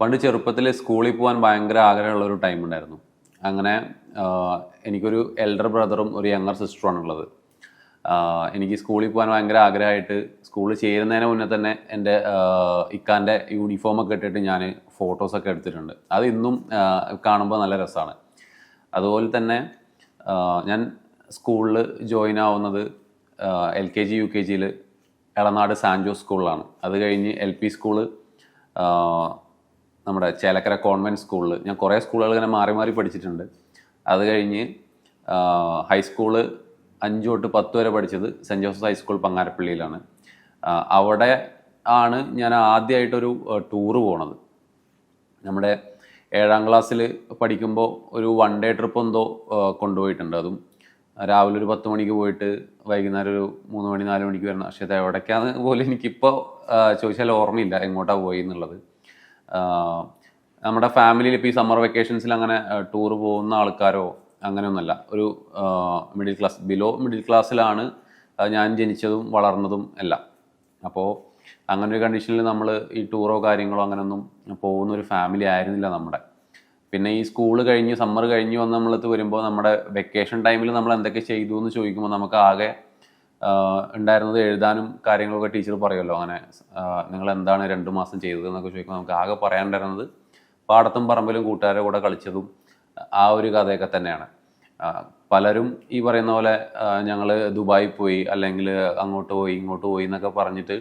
പണ്ട് ചെറുപ്പത്തിൽ സ്കൂളിൽ പോകാൻ ഭയങ്കര ആഗ്രഹമുള്ളൊരു ടൈം ഉണ്ടായിരുന്നു. അങ്ങനെ എനിക്കൊരു എൽഡർ ബ്രദറും ഒരു യങ്ങർ സിസ്റ്ററുമാണ് ഉള്ളത്. എനിക്ക് സ്കൂളിൽ പോകാൻ ഭയങ്കര ആഗ്രഹമായിട്ട് സ്കൂളിൽ ചേരുന്നതിന് മുന്നേ തന്നെ എൻ്റെ ഇക്കാൻ്റെ യൂണിഫോമൊക്കെ ഇട്ടിട്ട് ഞാൻ ഫോട്ടോസൊക്കെ എടുത്തിട്ടുണ്ട്. അത് ഇന്നും കാണുമ്പോൾ നല്ല രസമാണ്. അതുപോലെ തന്നെ ഞാൻ സ്കൂളിൽ ജോയിൻ ആവുന്നത് LKG UKG എളനാട് സാൻജോസ് സ്കൂളിലാണ്. അത് കഴിഞ്ഞ് LP സ്കൂള് നമ്മുടെ ചേലക്കര കോൺവെൻറ്റ് സ്കൂളിൽ ഞാൻ കുറേ സ്കൂളുകൾ ഇങ്ങനെ മാറി മാറി പഠിച്ചിട്ടുണ്ട്. അത് കഴിഞ്ഞ് ഹൈസ്കൂള് 5 തൊട്ട് 10 വരെ പഠിച്ചത് സെൻറ്റ് ജോസഫ് ഹൈസ്കൂൾ പങ്ങാരപ്പള്ളിയിലാണ്. അവിടെ ആണ് ഞാൻ ആദ്യമായിട്ടൊരു ടൂറ് പോണത്. നമ്മുടെ 7ാം ക്ലാസ്സിൽ പഠിക്കുമ്പോൾ ഒരു 1 ഡേ ട്രിപ്പ് എന്തോ കൊണ്ടുപോയിട്ടുണ്ട്. അതും രാവിലെ ഒരു 10 മണിക്ക് പോയിട്ട് വൈകുന്നേരം ഒരു 3 മണി 4 മണിക്ക് വരുന്ന. പക്ഷേ അത് എവിടേക്കാന്ന് പോലും എനിക്കിപ്പോൾ ചോദിച്ചാൽ ഓർമ്മയില്ല എങ്ങോട്ടാണ് പോയി എന്നുള്ളത്. നമ്മുടെ ഫാമിലിയിൽ ഇപ്പോൾ ഈ സമ്മർ വെക്കേഷൻസിൽ അങ്ങനെ ടൂർ പോകുന്ന ആൾക്കാരോ അങ്ങനെയൊന്നുമല്ല. ഒരു മിഡിൽ ക്ലാസ്, ബിലോ മിഡിൽ ക്ലാസ്സിലാണ് ഞാൻ ജനിച്ചതും വളർന്നതും എല്ലാം. അപ്പോൾ അങ്ങനെ ഒരു കണ്ടീഷനിൽ നമ്മൾ ഈ ടൂറോ കാര്യങ്ങളോ അങ്ങനെയൊന്നും പോകുന്നൊരു ഫാമിലി ആയിരുന്നില്ല നമ്മുടെ. പിന്നെ ഈ സ്കൂൾ കഴിഞ്ഞ് സമ്മർ കഴിഞ്ഞ് വന്ന് നമ്മളത് വരുമ്പോൾ നമ്മുടെ വെക്കേഷൻ ടൈമിൽ നമ്മൾ എന്തൊക്കെ ചെയ്തു എന്ന് ചോദിക്കുമ്പോൾ നമുക്ക് ആകെ ഉണ്ടായിരുന്നത് എഴുതാനും കാര്യങ്ങളൊക്കെ ടീച്ചർ പറയുമല്ലോ. അങ്ങനെ നിങ്ങൾ എന്താണ് 2 മാസം ചെയ്തത് എന്നൊക്കെ ചോദിക്കുമ്പോൾ നമുക്ക് ആകെ പറയാനുണ്ടായിരുന്നത് പാടത്തും പറമ്പിലും കൂട്ടുകാരുടെ കൂടെ കളിച്ചതും ആ ഒരു കഥയൊക്കെ തന്നെയാണ്. പലരും ഈ പറയുന്ന പോലെ ഞങ്ങൾ ദുബായിൽ പോയി, അല്ലെങ്കിൽ അങ്ങോട്ട് പോയി ഇങ്ങോട്ട് പോയി എന്നൊക്കെ പറഞ്ഞിട്ട്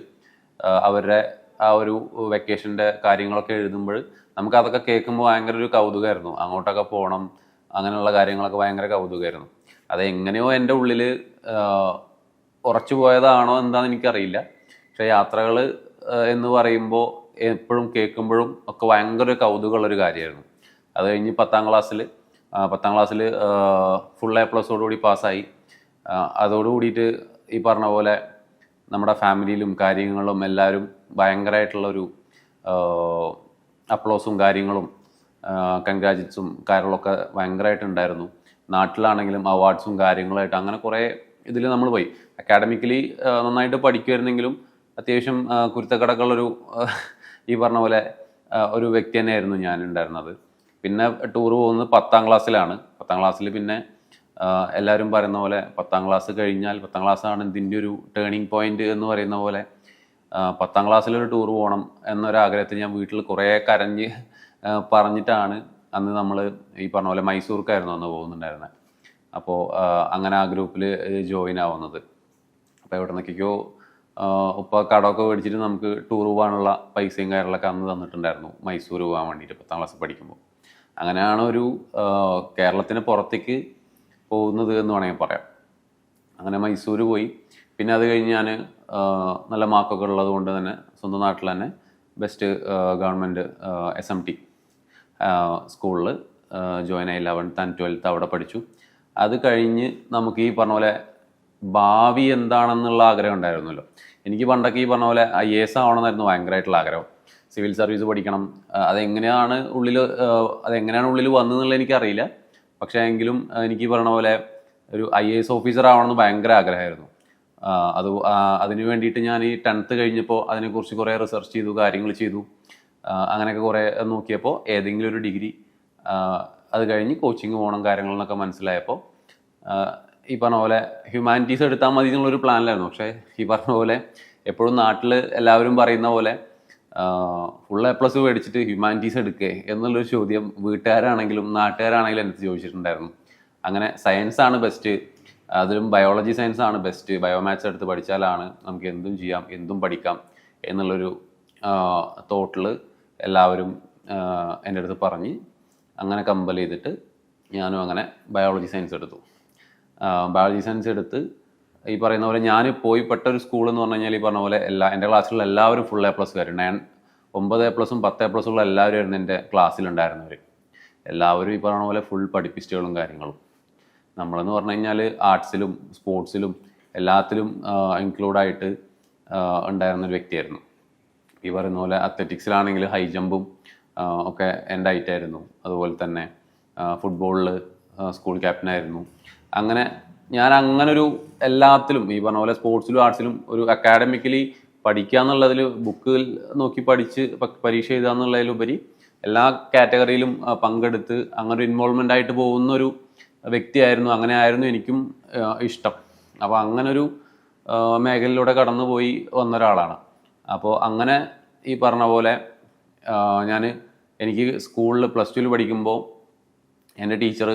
അവരുടെ ആ ഒരു വെക്കേഷൻ്റെ കാര്യങ്ങളൊക്കെ എഴുതുമ്പോൾ നമുക്കതൊക്കെ കേൾക്കുമ്പോൾ ഭയങ്കര ഒരു കൗതുകമായിരുന്നു. അങ്ങോട്ടൊക്കെ പോകണം, അങ്ങനെയുള്ള കാര്യങ്ങളൊക്കെ ഭയങ്കര കൗതുകമായിരുന്നു. അതെങ്ങനെയോ എൻ്റെ ഉള്ളിൽ ഉറച്ചു പോയതാണോ എന്താണെന്ന് എനിക്കറിയില്ല. പക്ഷേ യാത്രകൾ എന്ന് പറയുമ്പോൾ എപ്പോഴും കേൾക്കുമ്പോഴും ഒക്കെ ഭയങ്കര കൗതുകമുള്ളൊരു കാര്യമായിരുന്നു. അത് കഴിഞ്ഞ് 10ാം ക്ലാസ്സിൽ ഫുൾ A+ഓടുകൂടി പാസ്സായി. അതോടുകൂടിയിട്ട് ഈ പറഞ്ഞ പോലെ നമ്മുടെ ഫാമിലിയിലും കാര്യങ്ങളും എല്ലാവരും ഭയങ്കരമായിട്ടുള്ളൊരു അപ്ലോസും കാര്യങ്ങളും കൺഗ്രാജുലേറ്റ്സും കാര്യങ്ങളൊക്കെ ഭയങ്കരമായിട്ടുണ്ടായിരുന്നു. നാട്ടിലാണെങ്കിലും അവാർഡ്സും കാര്യങ്ങളായിട്ട് അങ്ങനെ കുറേ ഇതിൽ നമ്മൾ പോയി. അക്കാഡമിക്കലി നന്നായിട്ട് പഠിക്കുമായിരുന്നെങ്കിലും അത്യാവശ്യം കുരുത്തക്കടക്കുള്ളൊരു ഈ പറഞ്ഞ പോലെ ഒരു വ്യക്തി തന്നെയായിരുന്നു ഞാൻ ഉണ്ടായിരുന്നത്. പിന്നെ ടൂർ പോകുന്നത് 10ാം ക്ലാസ്സിലാണ്. 10ാം ക്ലാസ്സിൽ പിന്നെ എല്ലാവരും പറയുന്ന പോലെ 10ാം ക്ലാസ് കഴിഞ്ഞാൽ 10ാം ക്ലാസ്സാണ് ഇതിൻ്റെ ഒരു ടേണിംഗ് പോയിന്റ് എന്ന് പറയുന്ന പോലെ 10ാം ക്ലാസ്സിലൊരു ടൂർ പോകണം എന്നൊരാഗ്രഹത്തിൽ ഞാൻ വീട്ടിൽ കുറേ കരഞ്ഞ് പറഞ്ഞിട്ടാണ് അന്ന് നമ്മൾ ഈ പറഞ്ഞ പോലെ മൈസൂർക്കായിരുന്നു അന്ന് പോകുന്നുണ്ടായിരുന്നത്. അപ്പോൾ അങ്ങനെ ആ ഗ്രൂപ്പിൽ ജോയിൻ ആവുന്നത്. അപ്പോൾ എവിടെ നിന്നൊക്കെയോ ഇപ്പോൾ കടമൊക്കെ മേടിച്ചിട്ട് നമുക്ക് ടൂർ പോകാനുള്ള പൈസയും കാര്യങ്ങളൊക്കെ അന്ന് തന്നിട്ടുണ്ടായിരുന്നു മൈസൂർ പോകാൻ വേണ്ടിയിട്ട് 10ാം ക്ലാസ് പഠിക്കുമ്പോൾ. അങ്ങനെയാണ് ഒരു കേരളത്തിന് പുറത്തേക്ക് പോകുന്നത് എന്ന് വേണമെങ്കിൽ പറയാം. അങ്ങനെ മൈസൂർ പോയി. പിന്നെ അത് കഴിഞ്ഞ് ഞാൻ നല്ല മാർക്കൊക്കെ ഉള്ളത് കൊണ്ട് തന്നെ സ്വന്തം നാട്ടിൽ തന്നെ ബെസ്റ്റ് ഗവൺമെൻറ് SMT സ്കൂളിൽ ജോയിൻ ആയി. 11th and 12th അവിടെ പഠിച്ചു. അത് കഴിഞ്ഞ് നമുക്ക് ഈ പറഞ്ഞ പോലെ ഭാവി എന്താണെന്നുള്ള ആഗ്രഹം ഉണ്ടായിരുന്നല്ലോ. എനിക്ക് പണ്ടൊക്കെ ഈ പറഞ്ഞ പോലെ IAS ആവണമെന്നായിരുന്നു ഭയങ്കരമായിട്ടുള്ള ആഗ്രഹം. സിവിൽ സർവീസ് പഠിക്കണം. അതെങ്ങനെയാണ് ഉള്ളിൽ വന്നതെന്നുള്ളത് എനിക്കറിയില്ല. പക്ഷേ എങ്കിലും എനിക്ക് ഈ പറഞ്ഞ പോലെ ഒരു IAS ഓഫീസർ ആവണമെന്ന് ഭയങ്കര ആഗ്രഹമായിരുന്നു. അതിന് വേണ്ടിയിട്ട് ഞാൻ ഈ 10th കഴിഞ്ഞപ്പോൾ അതിനെക്കുറിച്ച് കുറേ റിസർച്ച് ചെയ്തു, കാര്യങ്ങൾ ചെയ്തു. അങ്ങനെയൊക്കെ കുറേ നോക്കിയപ്പോൾ ഏതെങ്കിലും ഒരു ഡിഗ്രി അത് കഴിഞ്ഞ് കോച്ചിങ് പോകണം കാര്യങ്ങളെന്നൊക്കെ മനസ്സിലായപ്പോൾ ഈ പറഞ്ഞ പോലെ ഹ്യൂമാനിറ്റീസ് എടുത്താൽ മതി എന്നുള്ളൊരു പ്ലാനിലായിരുന്നു. പക്ഷേ ഈ പറഞ്ഞ പോലെ എപ്പോഴും നാട്ടിൽ എല്ലാവരും പറയുന്ന പോലെ ഫുൾ A+ മേടിച്ചിട്ട് ഹ്യൂമാനിറ്റീസ് എടുക്കേ എന്നുള്ളൊരു ചോദ്യം വീട്ടുകാരാണെങ്കിലും നാട്ടുകാരാണെങ്കിലും എനിക്ക് ചോദിച്ചിട്ടുണ്ടായിരുന്നു. അങ്ങനെ സയൻസാണ് ബെസ്റ്റ്, അതിലും ബയോളജി സയൻസാണ് ബെസ്റ്റ്, ബയോമാത്സ് എടുത്ത് പഠിച്ചാലാണ് നമുക്ക് എന്തും ചെയ്യാം എന്തും പഠിക്കാം എന്നുള്ളൊരു തോട്ടിൽ എല്ലാവരും എൻ്റെ അടുത്ത് പറഞ്ഞ് അങ്ങനെ കമ്പൽ ചെയ്തിട്ട് ഞാനും അങ്ങനെ ബയോളജി സയൻസ് എടുത്തു. ബയോളജി സയൻസ് എടുത്ത് ഈ പറയുന്ന പോലെ ഞാൻ പോയി പെട്ട ഒരു സ്കൂൾ എന്ന് പറഞ്ഞു കഴിഞ്ഞാൽ ഈ പറഞ്ഞ പോലെ എൻ്റെ ക്ലാസ്സിലുള്ള എല്ലാവരും ഫുൾ A+ 9 A+, 10 A+ഉള്ള എല്ലാവരും ആയിരുന്നു എൻ്റെ ക്ലാസ്സിലുണ്ടായിരുന്നവർ. എല്ലാവരും ഈ പറഞ്ഞ പോലെ ഫുൾ പഠിപ്പിസ്റ്റുകളും കാര്യങ്ങളും. നമ്മളെന്ന് പറഞ്ഞു കഴിഞ്ഞാൽ ആർട്സിലും സ്പോർട്സിലും എല്ലാത്തിലും ഇൻക്ലൂഡായിട്ട് ഉണ്ടായിരുന്നൊരു വ്യക്തിയായിരുന്നു. ഈ പറയുന്ന പോലെ അത്ലറ്റിക്സിലാണെങ്കിൽ ഹൈ ജമ്പും ഒക്കെ എൻ്റെ ഹൈറ്റായിരുന്നു. അതുപോലെ തന്നെ ഫുട്ബോളിൽ സ്കൂൾ ക്യാപ്റ്റനായിരുന്നു. അങ്ങനെ ഞാൻ അങ്ങനൊരു എല്ലാത്തിലും ഈ പറഞ്ഞ പോലെ സ്പോർട്സിലും ആർട്സിലും ഒരു അക്കാഡമിക്കലി പഠിക്കുക എന്നുള്ളതിൽ ബുക്കിൽ നോക്കി പഠിച്ച് പരീക്ഷ എഴുതുക എന്നുള്ളതിലുപരി എല്ലാ കാറ്റഗറിയിലും പങ്കെടുത്ത് അങ്ങനെ ഒരു ഇൻവോൾവ്മെൻ്റ് ആയിട്ട് പോകുന്ന ഒരു വ്യക്തിയായിരുന്നു. അങ്ങനെ ആയിരുന്നു എനിക്കും ഇഷ്ടം. അപ്പോൾ അങ്ങനൊരു മേഖലയിലൂടെ കടന്നുപോയി വന്ന ഒരാളാണ്. അപ്പോൾ അങ്ങനെ ഈ പറഞ്ഞ പോലെ എനിക്ക് സ്കൂളിൽ +2 പഠിക്കുമ്പോൾ എൻ്റെ ടീച്ചർ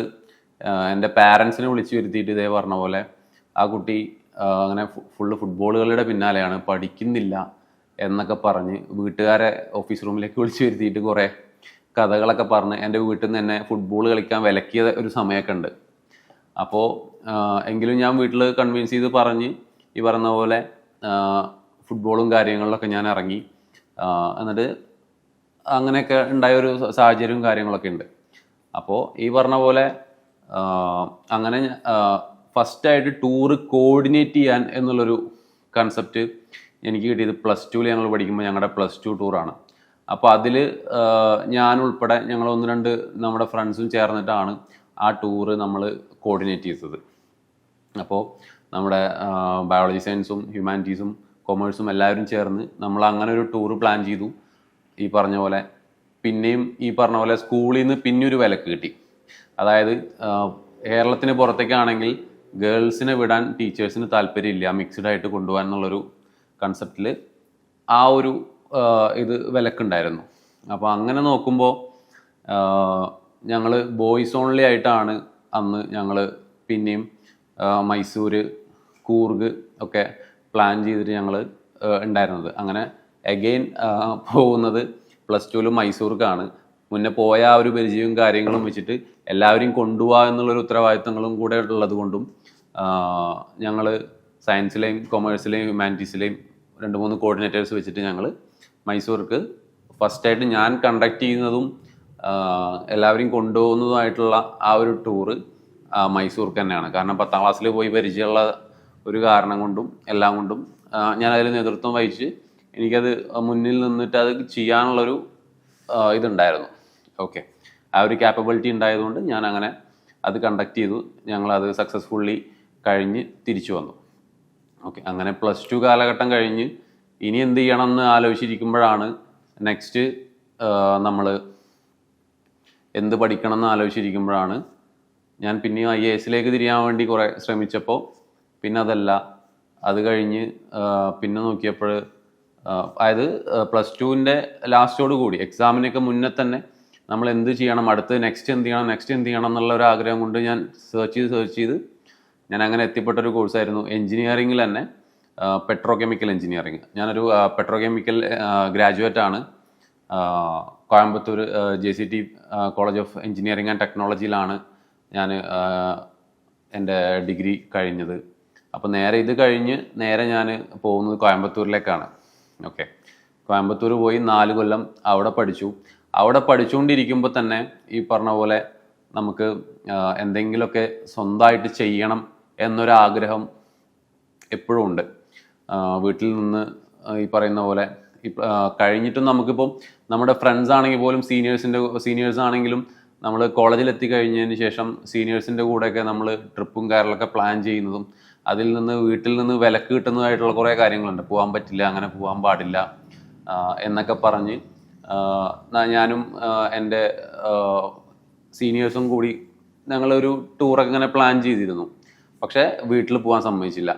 എൻ്റെ പാരൻസിനെ വിളിച്ച് വരുത്തിയിട്ട് ഇതേ പറഞ്ഞ പോലെ ആ കുട്ടി അങ്ങനെ ഫുള്ള് ഫുട്ബോളുകളുടെ പിന്നാലെയാണ്, പഠിക്കുന്നില്ല എന്നൊക്കെ പറഞ്ഞ് വീട്ടുകാരെ ഓഫീസ് റൂമിലേക്ക് വിളിച്ച് വരുത്തിയിട്ട് കുറേ കഥകളൊക്കെ പറഞ്ഞ് എൻ്റെ വീട്ടിൽ നിന്ന് എന്നെ ഫുട്ബോൾ കളിക്കാൻ വിലക്കിയ ഒരു സമയമൊക്കെ ഉണ്ട്. അപ്പോൾ എങ്കിലും ഞാൻ വീട്ടിൽ കൺവിൻസ് ചെയ്ത് പറഞ്ഞ് ഈ പറഞ്ഞ പോലെ ഫുട്ബോളും കാര്യങ്ങളിലൊക്കെ ഞാൻ ഇറങ്ങി. എന്നിട്ട് അങ്ങനെയൊക്കെ ഉണ്ടായൊരു സാഹചര്യവും കാര്യങ്ങളൊക്കെ ഉണ്ട്. അപ്പോൾ ഈ പറഞ്ഞ പോലെ അങ്ങനെ ഫസ്റ്റായിട്ട് ടൂറ് കോർഡിനേറ്റ് ചെയ്യാൻ എന്നുള്ളൊരു കൺസെപ്റ്റ് എനിക്ക് കിട്ടിയത് +2 ഞങ്ങൾ പഠിക്കുമ്പോൾ ഞങ്ങളുടെ +2 ടൂറാണ്. അപ്പോൾ അതിൽ ഞാൻ ഉൾപ്പെടെ ഞങ്ങൾ 1-2 നമ്മുടെ ഫ്രണ്ട്സും ചേർന്നിട്ടാണ് ആ ടൂറ് നമ്മൾ കോർഡിനേറ്റ് ചെയ്തത്. അപ്പോൾ നമ്മുടെ ബയോളജി സയൻസും ഹ്യൂമാനിറ്റീസും കൊമേഴ്സും എല്ലാവരും ചേർന്ന് നമ്മൾ അങ്ങനെ ഒരു ടൂറ് പ്ലാൻ ചെയ്തു. ഈ പറഞ്ഞ പോലെ പിന്നെയും ഈ പറഞ്ഞ പോലെ സ്കൂളിൽ നിന്ന് പിന്നെ ഒരു വിലക്ക് കിട്ടി. അതായത് കേരളത്തിന് പുറത്തേക്കാണെങ്കിൽ ഗേൾസിനെ വിടാൻ ടീച്ചേഴ്സിന് താല്പര്യമില്ല, മിക്സ്ഡ് ആയിട്ട് കൊണ്ടുപോകാൻ എന്നുള്ളൊരു കൺസെപ്റ്റിൽ ആ ഒരു ഇത് വിലക്കുണ്ടായിരുന്നു. അപ്പോൾ അങ്ങനെ നോക്കുമ്പോൾ ഞങ്ങൾ ബോയ്സ് ഓൺലി ആയിട്ടാണ് അന്ന് ഞങ്ങൾ പിന്നെയും മൈസൂർ, കൂർഗ് ഒക്കെ പ്ലാൻ ചെയ്തിട്ട് ഞങ്ങൾ ഉണ്ടായിരുന്നത്. അങ്ങനെ അഗെയിൻ പോകുന്നത് +2 മൈസൂർക്കാണ്. മുന്നേ പോയ ആ ഒരു പരിചയവും കാര്യങ്ങളും വെച്ചിട്ട് എല്ലാവരെയും കൊണ്ടുപോകുക എന്നുള്ളൊരു ഉത്തരവാദിത്തങ്ങളും കൂടെ ഉള്ളത് കൊണ്ടും ഞങ്ങൾ സയൻസിലെയും കൊമേഴ്സിലെയും ഹ്യൂമാനിറ്റീസിലെയും 2-3 കോർഡിനേറ്റേഴ്സ് വെച്ചിട്ട് ഞങ്ങൾ മൈസൂർക്ക് ഫസ്റ്റായിട്ട് ഞാൻ കണ്ടക്ട് ചെയ്യുന്നതും എല്ലാവരെയും കൊണ്ടുപോകുന്നതുമായിട്ടുള്ള ആ ഒരു ടൂറ് മൈസൂർക്ക് തന്നെയാണ്. കാരണം 10ാം ക്ലാസ്സിൽ പോയി പരിചയമുള്ള ഒരു കാരണം കൊണ്ടും എല്ലാം കൊണ്ടും ഞാനതിൽ നേതൃത്വം വഹിച്ച് എനിക്കത് മുന്നിൽ നിന്നിട്ട് അത് ചെയ്യാനുള്ളൊരു ഇതുണ്ടായിരുന്നു. ഓക്കെ, ആ ഒരു ക്യാപ്പബിലിറ്റി ഉണ്ടായതുകൊണ്ട് ഞാൻ അങ്ങനെ അത് കണ്ടക്ട് ചെയ്തു. ഞങ്ങളത് സക്സസ്ഫുള്ളി കഴിഞ്ഞ് തിരിച്ചു വന്നു. ഓക്കെ, അങ്ങനെ +2 കാലഘട്ടം കഴിഞ്ഞ് ഇനി എന്ത് ചെയ്യണം എന്ന് ആലോചിച്ചിരിക്കുമ്പോഴാണ് നെക്സ്റ്റ് നമ്മൾ എന്ത് പഠിക്കണം എന്ന് ആലോചിച്ചിരിക്കുമ്പോഴാണ് ഞാൻ പിന്നെയും IAS തിരിയാൻ വേണ്ടി കുറേ ശ്രമിച്ചപ്പോൾ പിന്നെ അതല്ല, അത് കഴിഞ്ഞ് പിന്നെ നോക്കിയപ്പോൾ അതായത് +2ൻ്റെ ലാസ്റ്റോട് കൂടി എക്സാമിനൊക്കെ മുന്നേ തന്നെ നമ്മൾ എന്ത് ചെയ്യണം, അടുത്ത് നെക്സ്റ്റ് എന്ത് ചെയ്യണം എന്നുള്ള ഒരു ആഗ്രഹം കൊണ്ട് ഞാൻ സെർച്ച് ചെയ്ത് ഞാൻ അങ്ങനെ എത്തിപ്പെട്ടൊരു കോഴ്സായിരുന്നു എൻജിനീയറിങ്ങിൽ തന്നെ പെട്രോകെമിക്കൽ എൻജിനീയറിങ്. ഞാനൊരു പെട്രോകെമിക്കൽ ഗ്രാജുവേറ്റ് ആണ്. Coimbatore JCT college of engineering and ടെക്നോളജിയിലാണ് ഞാൻ എൻ്റെ ഡിഗ്രി കഴിഞ്ഞത്. അപ്പോൾ നേരെ ഇത് കഴിഞ്ഞ് നേരെ ഞാൻ പോകുന്നത് കോയമ്പത്തൂരിലേക്കാണ്. ഓക്കെ, കോയമ്പത്തൂർ പോയി 4 കൊല്ലം അവിടെ പഠിച്ചു. അവിടെ പഠിച്ചുകൊണ്ടിരിക്കുമ്പോൾ തന്നെ ഈ പറഞ്ഞ പോലെ നമുക്ക് എന്തെങ്കിലുമൊക്കെ സ്വന്തമായിട്ട് ചെയ്യണം എന്നൊരാഗ്രഹം എപ്പോഴും ഉണ്ട്. വീട്ടിൽ നിന്ന് ഈ പറയുന്ന പോലെ കഴിഞ്ഞിട്ടും നമുക്കിപ്പം നമ്മുടെ ഫ്രണ്ട്സ് ആണെങ്കിൽ പോലും സീനിയേഴ്സ് ആണെങ്കിലും നമ്മൾ കോളേജിൽ എത്തിക്കഴിഞ്ഞതിന് ശേഷം സീനിയേഴ്സിൻ്റെ കൂടെയൊക്കെ നമ്മൾ ട്രിപ്പും കാര്യങ്ങളൊക്കെ പ്ലാൻ ചെയ്യുന്നതും അതിൽ നിന്ന് വീട്ടിൽ നിന്ന് വിലക്ക് കിട്ടുന്നതായിട്ടുള്ള കുറേ കാര്യങ്ങളുണ്ട്. പോകാൻ പറ്റില്ല, അങ്ങനെ പോകാൻ പാടില്ല എന്നൊക്കെ പറഞ്ഞ് ഞാനും എൻ്റെ സീനിയേഴ്സും കൂടി ഞങ്ങളൊരു ടൂറൊക്കെ ഇങ്ങനെ പ്ലാൻ ചെയ്തിരുന്നു. പക്ഷേ വീട്ടിൽ പോകാൻ സമ്മതിച്ചില്ല.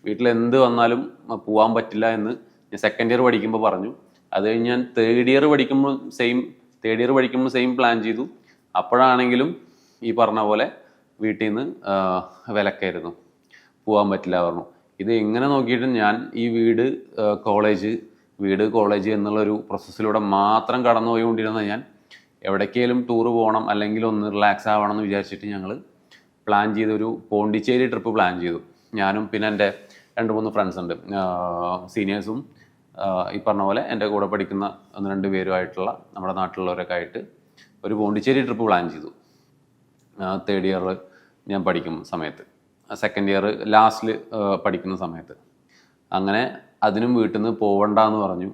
വീട്ടിൽ എന്ത് വന്നാലും പോകാൻ പറ്റില്ല എന്ന് ഞാൻ 2nd ഇയർ പഠിക്കുമ്പോൾ പറഞ്ഞു. അത് കഴിഞ്ഞ് ഞാൻ തേർഡ് ഇയർ പഠിക്കുമ്പോൾ സെയിം പ്ലാൻ ചെയ്തു. അപ്പോഴാണെങ്കിലും ഈ പറഞ്ഞ പോലെ വീട്ടിൽ നിന്ന് വിലക്കായിരുന്നു, പോകാൻ പറ്റില്ല പറഞ്ഞു. ഇത് എങ്ങനെ നോക്കിയിട്ടും ഞാൻ ഈ വീട് കോളേജ് എന്നുള്ളൊരു പ്രോസസ്സിലൂടെ മാത്രം കടന്നു പോയിക്കൊണ്ടിരുന്ന ഞാൻ എവിടേക്കെങ്കിലും ടൂറ് പോകണം അല്ലെങ്കിൽ ഒന്ന് റിലാക്സ് ആവണം എന്ന് വിചാരിച്ചിട്ട് ഞങ്ങൾ പ്ലാൻ ചെയ്തൊരു പോണ്ടിച്ചേരി ട്രിപ്പ് പ്ലാൻ ചെയ്തു. ഞാനും പിന്നെ എൻ്റെ 2-3 ഫ്രണ്ട്സ് ഉണ്ട്, സീനിയേഴ്സും ഈ പറഞ്ഞ പോലെ എൻ്റെ കൂടെ പഠിക്കുന്ന 1-2 പേരുമായിട്ടുള്ള നമ്മുടെ നാട്ടിലുള്ളവരൊക്കെ ആയിട്ട് ഒരു പോണ്ടിച്ചേരി ട്രിപ്പ് പ്ലാൻ ചെയ്തു. തേർഡ് ഇയർ ഞാൻ പഠിക്കുന്ന സമയത്ത്, 2nd ഇയർ ലാസ്റ്റിൽ പഠിക്കുന്ന സമയത്ത്. അങ്ങനെ അതിനും വീട്ടിൽ നിന്ന് പോവണ്ടെന്ന് പറഞ്ഞു.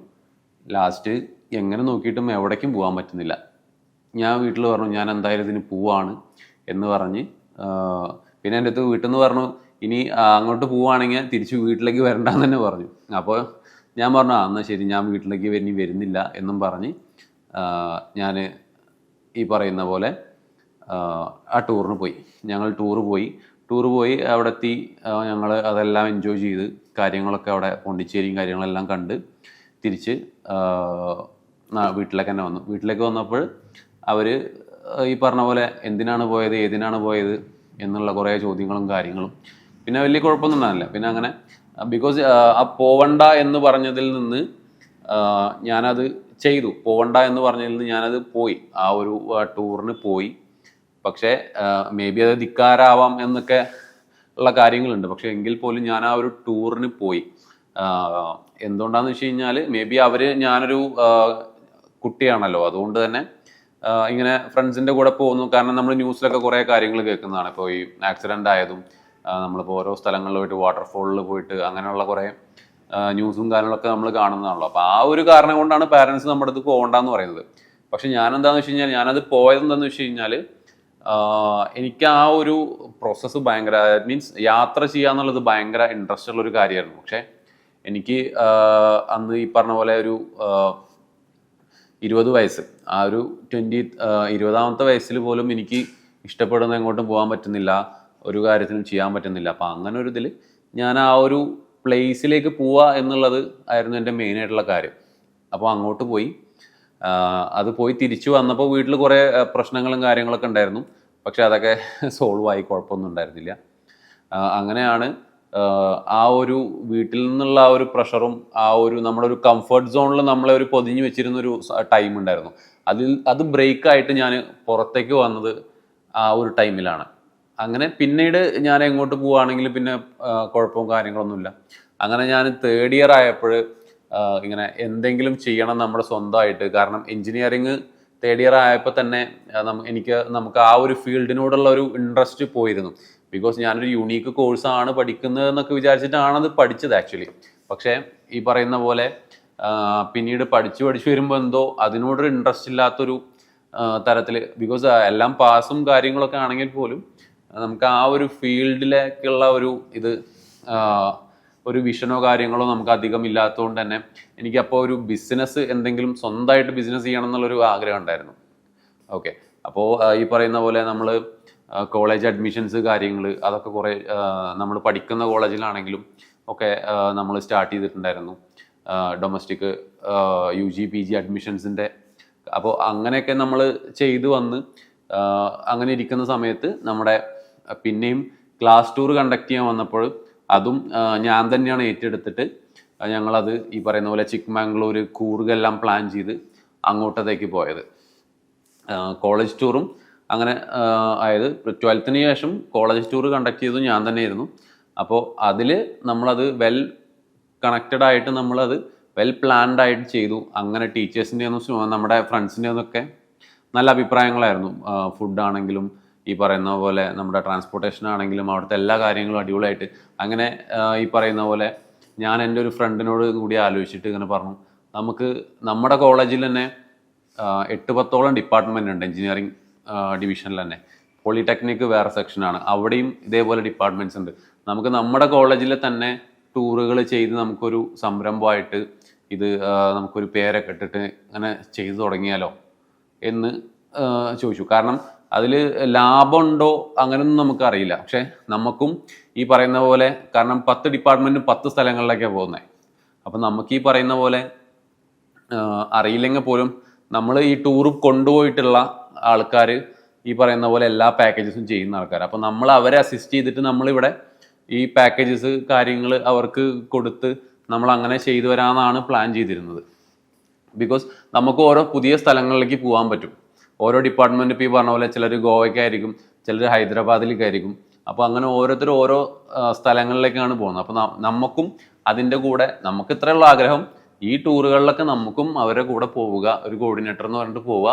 ലാസ്റ്റ് എങ്ങനെ നോക്കിയിട്ടും എവിടേക്കും പോകാൻ പറ്റുന്നില്ല. ഞാൻ വീട്ടിൽ പറഞ്ഞു ഞാൻ എന്തായാലും ഇതിന് പോവാണ് എന്ന് പറഞ്ഞ്. പിന്നെ എൻ്റെ അടുത്ത് വീട്ടിൽ നിന്ന് പറഞ്ഞു ഇനി അങ്ങോട്ട് പോവുകയാണെങ്കിൽ തിരിച്ച് വീട്ടിലേക്ക് വരണ്ടെന്ന് തന്നെ പറഞ്ഞു. അപ്പോൾ ഞാൻ പറഞ്ഞു എന്നാൽ ശരി, ഞാൻ വീട്ടിലേക്ക് ഇനി വരുന്നില്ല എന്നും പറഞ്ഞ് ഞാൻ ഈ പറയുന്ന പോലെ ആ ടൂറിന് പോയി. ഞങ്ങൾ ടൂറ് പോയി അവിടെ എത്തി. ഞങ്ങൾ അതെല്ലാം എൻജോയ് ചെയ്ത് കാര്യങ്ങളൊക്കെ അവിടെ പോണ്ടിച്ചേരിയും കാര്യങ്ങളെല്ലാം കണ്ട് തിരിച്ച് വീട്ടിലേക്ക് തന്നെ വന്നു. വീട്ടിലേക്ക് വന്നപ്പോൾ അവർ ഈ പറഞ്ഞ പോലെ എന്തിനാണ് പോയത്, ഏതിനാണ് പോയത് എന്നുള്ള കുറേ ചോദ്യങ്ങളും കാര്യങ്ങളും. പിന്നെ വലിയ കുഴപ്പമൊന്നും ഉണ്ടാകില്ല. പിന്നെ അങ്ങനെ ബിക്കോസ് ആ പോവണ്ട എന്ന് പറഞ്ഞതിൽ നിന്ന് ഞാനത് ചെയ്തു. പോവണ്ട എന്ന് പറഞ്ഞതിൽ നിന്ന് ഞാനത് പോയി, ആ ഒരു ടൂറിന് പോയി. പക്ഷേ മേ ബി അത് ധിക്കാരാവാം എന്നൊക്കെ ഉള്ള കാര്യങ്ങളുണ്ട്. പക്ഷെ എങ്കിൽ പോലും ഞാൻ ആ ഒരു ടൂറിന് പോയി. എന്തുകൊണ്ടാന്ന് വെച്ച് കഴിഞ്ഞാൽ മേ ബി ഞാനൊരു കുട്ടിയാണല്ലോ, അതുകൊണ്ട് തന്നെ ഇങ്ങനെ ഫ്രണ്ട്സിൻ്റെ കൂടെ പോകുന്നു. കാരണം നമ്മൾ ന്യൂസിലൊക്കെ കുറേ കാര്യങ്ങൾ കേൾക്കുന്നതാണ്. ഇപ്പോൾ ഈ ആക്സിഡൻ്റ് ആയതും നമ്മളിപ്പോൾ ഓരോ സ്ഥലങ്ങളിൽ പോയിട്ട് വാട്ടർഫോളിൽ പോയിട്ട് അങ്ങനെയുള്ള കുറേ ന്യൂസും കാര്യങ്ങളൊക്കെ നമ്മൾ കാണുന്നതാണല്ലോ. അപ്പോൾ ആ ഒരു കാരണം കൊണ്ടാണ് പാരൻസ് നമ്മുടെ അടുത്ത് പോകണ്ടെന്ന് പറയുന്നത്. പക്ഷെ ഞാനെന്താണെന്ന് വെച്ച് കഴിഞ്ഞാൽ ഞാനത് പോയതെന്താണെന്ന് വെച്ച് കഴിഞ്ഞാൽ എനിക്ക് ആ ഒരു പ്രോസസ്സ് ഭയങ്കര, മീൻസ് യാത്ര ചെയ്യുക എന്നുള്ളത് ഭയങ്കര ഇൻട്രസ്റ്റ് ഉള്ളൊരു കാര്യമായിരുന്നു. പക്ഷേ എനിക്ക് അന്ന് ഈ പറഞ്ഞ പോലെ ഒരു 20 വയസ്സ്, ആ ഒരു 20ാമത്തെ വയസ്സിൽ പോലും എനിക്ക് ഇഷ്ടപ്പെടുന്ന എങ്ങോട്ടും പോകാൻ പറ്റുന്നില്ല, ഒരു കാര്യത്തിനും ചെയ്യാൻ പറ്റുന്നില്ല. അപ്പം അങ്ങനെ ഒരു ഇതിൽ ഞാൻ ആ ഒരു പ്ലേസിലേക്ക് പോവുക എന്നുള്ളത് ആയിരുന്നു എൻ്റെ മെയിനായിട്ടുള്ള കാര്യം. അപ്പോൾ അങ്ങോട്ട് പോയി. അത് പോയി തിരിച്ചു വന്നപ്പോൾ വീട്ടിൽ കുറേ പ്രശ്നങ്ങളും കാര്യങ്ങളൊക്കെ ഉണ്ടായിരുന്നു. പക്ഷെ അതൊക്കെ സോൾവ് ആയി, കുഴപ്പമൊന്നും ഉണ്ടായിരുന്നില്ല. അങ്ങനെയാണ് ആ ഒരു വീട്ടിൽ നിന്നുള്ള ആ ഒരു പ്രഷറും ആ ഒരു നമ്മുടെ ഒരു കംഫർട്ട് സോണിൽ നമ്മളെ ഒരു പൊതിഞ്ഞു വെച്ചിരുന്നൊരു ടൈം ഉണ്ടായിരുന്നു. അത് ബ്രേക്കായിട്ട് ഞാൻ പുറത്തേക്ക് വന്നത് ആ ഒരു ടൈമിലാണ്. അങ്ങനെ പിന്നീട് ഞാൻ എങ്ങോട്ട് പോവുകയാണെങ്കിലും പിന്നെ കുഴപ്പവും കാര്യങ്ങളൊന്നുമില്ല. അങ്ങനെ ഞാൻ 3rd ഇയർ ആയപ്പോൾ ഇങ്ങനെ എന്തെങ്കിലും ചെയ്യണം നമ്മുടെ സ്വന്തമായിട്ട്. കാരണം എൻജിനീയറിങ് 3rd ഇയർ ആയപ്പോൾ തന്നെ നമുക്ക് ആ ഒരു ഫീൽഡിനോടുള്ള ഒരു ഇൻട്രസ്റ്റ് പോയിരുന്നു. ബിക്കോസ് ഞാനൊരു യൂണീക്ക് കോഴ്സാണ് പഠിക്കുന്നത് എന്നൊക്കെ വിചാരിച്ചിട്ടാണ് അത് പഠിച്ചത് ആക്ച്വലി. പക്ഷേ ഈ പറയുന്ന പോലെ പിന്നീട് പഠിച്ചു വരുമ്പോൾ എന്തോ അതിനോടൊരു ഇൻട്രസ്റ്റ് ഇല്ലാത്തൊരു തരത്തിൽ, ബിക്കോസ് എല്ലാം പാസും കാര്യങ്ങളൊക്കെ ആണെങ്കിൽ പോലും നമുക്ക് ആ ഒരു ഫീൽഡിലേക്കുള്ള ഒരു വിഷനോ കാര്യങ്ങളോ നമുക്ക് അധികം ഇല്ലാത്തതുകൊണ്ട് തന്നെ എനിക്കപ്പോൾ ഒരു ബിസിനസ്, എന്തെങ്കിലും സ്വന്തമായിട്ട് ബിസിനസ് ചെയ്യണം എന്നുള്ളൊരു ആഗ്രഹം ഉണ്ടായിരുന്നു. ഓക്കെ, അപ്പോൾ ഈ പറയുന്ന പോലെ നമ്മൾ കോളേജ് അഡ്മിഷൻസ് കാര്യങ്ങൾ അതൊക്കെ കുറേ നമ്മൾ പഠിക്കുന്ന കോളേജിലാണെങ്കിലും ഒക്കെ നമ്മൾ സ്റ്റാർട്ട് ചെയ്തിട്ടുണ്ടായിരുന്നു. Domestic UG PG അഡ്മിഷൻസിൻ്റെ. അപ്പോൾ അങ്ങനെയൊക്കെ നമ്മൾ ചെയ്തു വന്ന് അങ്ങനെ ഇരിക്കുന്ന സമയത്ത് നമ്മുടെ പിന്നെയും ക്ലാസ് ടൂർ കണ്ടക്ട് ചെയ്യാൻ വന്നപ്പോൾ അതും ഞാൻ തന്നെയാണ് ഏറ്റെടുത്തിട്ട് ഞങ്ങളത് ഈ പറയുന്ന പോലെ ചിക്ക്മംഗ്ലൂർ, കൂർഗെല്ലാം പ്ലാൻ ചെയ്ത് അങ്ങോട്ടത്തേക്ക് പോയത്. കോളേജ് ടൂറും അങ്ങനെ ആയത് 12th ശേഷം കോളേജ് ടൂർ കണ്ടക്ട് ചെയ്തത് ഞാൻ തന്നെയായിരുന്നു. അപ്പോൾ അതിൽ നമ്മളത് വെൽ കണക്റ്റഡ് ആയിട്ട് നമ്മളത് വെൽ പ്ലാൻഡ് ആയിട്ട് ചെയ്തു. അങ്ങനെ ടീച്ചേഴ്സിൻ്റെ ഒന്നും നമ്മുടെ ഫ്രണ്ട്സിൻ്റെ ഒന്നൊക്കെ നല്ല അഭിപ്രായങ്ങളായിരുന്നു. ഫുഡാണെങ്കിലും ഈ പറയുന്ന പോലെ നമ്മുടെ ട്രാൻസ്പോർട്ടേഷൻ ആണെങ്കിലും അവിടുത്തെ എല്ലാ കാര്യങ്ങളും അടിപൊളിയായിട്ട്. അങ്ങനെ ഈ പറയുന്ന പോലെ ഞാൻ എൻ്റെ ഒരു ഫ്രണ്ടിനോട് കൂടി ആലോചിച്ചിട്ട് ഇങ്ങനെ പറഞ്ഞു, നമുക്ക് നമ്മുടെ കോളേജിൽ തന്നെ 8-10ഓളം ഡിപ്പാർട്ട്മെൻ്റ് ഉണ്ട് എഞ്ചിനീയറിംഗ് ഡിവിഷനിൽ തന്നെ. പോളിടെക്നിക്ക് വേറെ സെക്ഷനാണ്, അവിടെയും ഇതേപോലെ ഡിപ്പാർട്ട്മെൻറ്റ്സ് ഉണ്ട്. നമുക്ക് നമ്മുടെ കോളേജിൽ തന്നെ ടൂറുകൾ ചെയ്ത് നമുക്കൊരു സംരംഭമായിട്ട് ഇത് നമുക്കൊരു പേരൊക്കെ ഇട്ടിട്ട് അങ്ങനെ ചെയ്തു തുടങ്ങിയാലോ എന്ന് ചോദിച്ചു. കാരണം അതിൽ ലാഭമുണ്ടോ അങ്ങനെയൊന്നും നമുക്കറിയില്ല. പക്ഷെ നമുക്കും ഈ പറയുന്ന പോലെ, കാരണം 10 ഡിപ്പാർട്ട്മെൻറ്റും 10 സ്ഥലങ്ങളിലേക്കാണ് പോകുന്നത്. അപ്പം നമുക്ക് ഈ പറയുന്ന പോലെ അറിയില്ലെങ്കിൽ പോലും നമ്മൾ ഈ ടൂർ കൊണ്ടുപോയിട്ടുള്ള ആൾക്കാർ ഈ പറയുന്ന പോലെ എല്ലാ പാക്കേജസും ചെയ്യുന്ന ആൾക്കാർ. അപ്പം നമ്മൾ അവരെ അസിസ്റ്റ് ചെയ്തിട്ട് നമ്മളിവിടെ ഈ പാക്കേജസ് കാര്യങ്ങൾ അവർക്ക് കൊടുത്ത് നമ്മൾ അങ്ങനെ ചെയ്തു വരാമെന്നാണ് പ്ലാൻ ചെയ്തിരുന്നത്. ബിക്കോസ് നമുക്ക് ഓരോ പുതിയ സ്ഥലങ്ങളിലേക്ക് പോകാൻ പറ്റും. ഓരോ ഡിപ്പാർട്ട്മെൻറ്റ് ഇപ്പോൾ ഈ പറഞ്ഞ പോലെ ചിലർ ഗോവയ്ക്കായിരിക്കും, ചിലർ ഹൈദരാബാദിലേക്കായിരിക്കും. അപ്പോൾ അങ്ങനെ ഓരോരുത്തർ ഓരോ സ്ഥലങ്ങളിലേക്കാണ് പോകുന്നത്. അപ്പോൾ നമുക്കും അതിൻ്റെ കൂടെ നമുക്ക് ഇത്രയുള്ള ആഗ്രഹം, ഈ ടൂറുകളിലൊക്കെ നമുക്കും അവരുടെ കൂടെ പോവുക, ഒരു കോർഡിനേറ്റർ എന്ന് പറഞ്ഞിട്ട് പോവുക,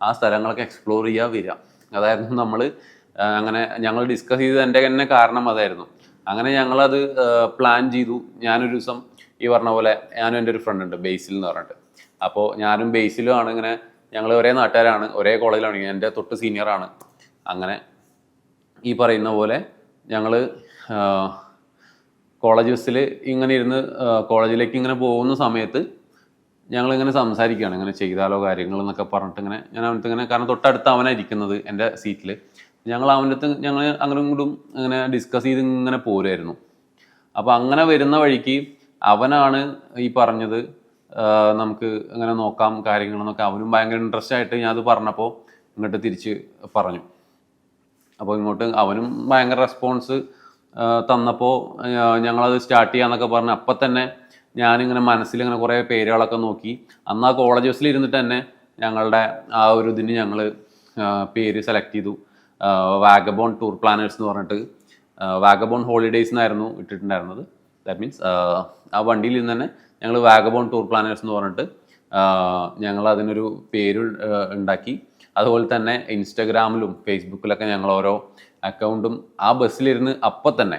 ആ സ്ഥലങ്ങളൊക്കെ എക്സ്പ്ലോർ ചെയ്യുക, വരിക. അതായിരുന്നു നമ്മൾ അങ്ങനെ ഞങ്ങൾ ഡിസ്കസ് ചെയ്തത്. എൻ്റെ തന്നെ കാരണം അതായിരുന്നു. അങ്ങനെ ഞങ്ങളത് പ്ലാൻ ചെയ്തു. ഞാനൊരു ദിവസം ഈ പറഞ്ഞ പോലെ ഞാനും എൻ്റെ ഒരു ഫ്രണ്ട് ഉണ്ട് ബേസിൽ എന്ന് പറഞ്ഞിട്ട്. അപ്പോൾ ഞാനും ബേസിലും ആണ് ഇങ്ങനെ, ഞങ്ങൾ ഒരേ നാട്ടുകാരാണ്, ഒരേ കോളേജിലാണ്, എൻ്റെ തൊട്ട് സീനിയറാണ്. അങ്ങനെ ഈ പറയുന്ന പോലെ ഞങ്ങൾ കോളേജ് ബസ്സിൽ ഇങ്ങനെ ഇരുന്ന് കോളേജിലേക്ക് ഇങ്ങനെ പോകുന്ന സമയത്ത് ഞങ്ങളിങ്ങനെ സംസാരിക്കുകയാണ്, ഇങ്ങനെ ചെയ്താലോ കാര്യങ്ങൾ എന്നൊക്കെ പറഞ്ഞിട്ട് ഇങ്ങനെ ഞാൻ അവനടുത്ത് ഇങ്ങനെ, കാരണം തൊട്ടടുത്ത് അവനാണ് ഇരിക്കുന്നത് എൻ്റെ സീറ്റിൽ. ഞങ്ങൾ അവൻ്റെ അടുത്ത് ഞങ്ങൾ അങ്ങനെ ഇങ്ങോട്ടും ഇങ്ങനെ ഡിസ്കസ് ചെയ്ത് ഇങ്ങനെ പോരുമായിരുന്നു. അപ്പോൾ അങ്ങനെ വരുന്ന വഴിക്ക് അവനാണ് ഈ പറഞ്ഞത് നമുക്ക് ഇങ്ങനെ നോക്കാം കാര്യങ്ങളെന്നൊക്കെ. അവനും ഭയങ്കര ഇൻട്രസ്റ്റ് ആയിട്ട് ഞാൻ അത് പറഞ്ഞപ്പോൾ ഇങ്ങോട്ട് തിരിച്ച് പറഞ്ഞു. അപ്പോൾ ഇങ്ങോട്ട് അവനും ഭയങ്കര റെസ്പോൺസ് തന്നപ്പോൾ ഞങ്ങളത് സ്റ്റാർട്ട് ചെയ്യാന്നൊക്കെ പറഞ്ഞ് അപ്പം തന്നെ ഞാനിങ്ങനെ മനസ്സിലിങ്ങനെ കുറേ പേരുകളൊക്കെ നോക്കി. അന്ന് ആ കോളേജ് ബസ്സിൽ ഇരുന്നിട്ട് തന്നെ ഞങ്ങളുടെ ആ ഒരു ഇതിന് ഞങ്ങൾ പേര് സെലക്ട് ചെയ്തു. വാഗബോൺ ടൂർ പ്ലാനേഴ്സ് എന്ന് പറഞ്ഞിട്ട്, വാഗബോൺ ഹോളിഡേയ്സ് എന്നായിരുന്നു ഇട്ടിട്ടുണ്ടായിരുന്നത്. ദാറ്റ് മീൻസ് ആ വണ്ടിയിൽ നിന്ന് തന്നെ ഞങ്ങൾ വാഗബോൺ ടൂർ പ്ലാനേഴ്സ് എന്ന് പറഞ്ഞിട്ട് ഞങ്ങൾ അതിനൊരു പേര് ഉണ്ടാക്കി. അതുപോലെ തന്നെ ഇൻസ്റ്റഗ്രാമിലും ഫേസ്ബുക്കിലൊക്കെ ഞങ്ങൾ ഓരോ അക്കൗണ്ടും ആ ബസ്സിലിരുന്ന് അപ്പം തന്നെ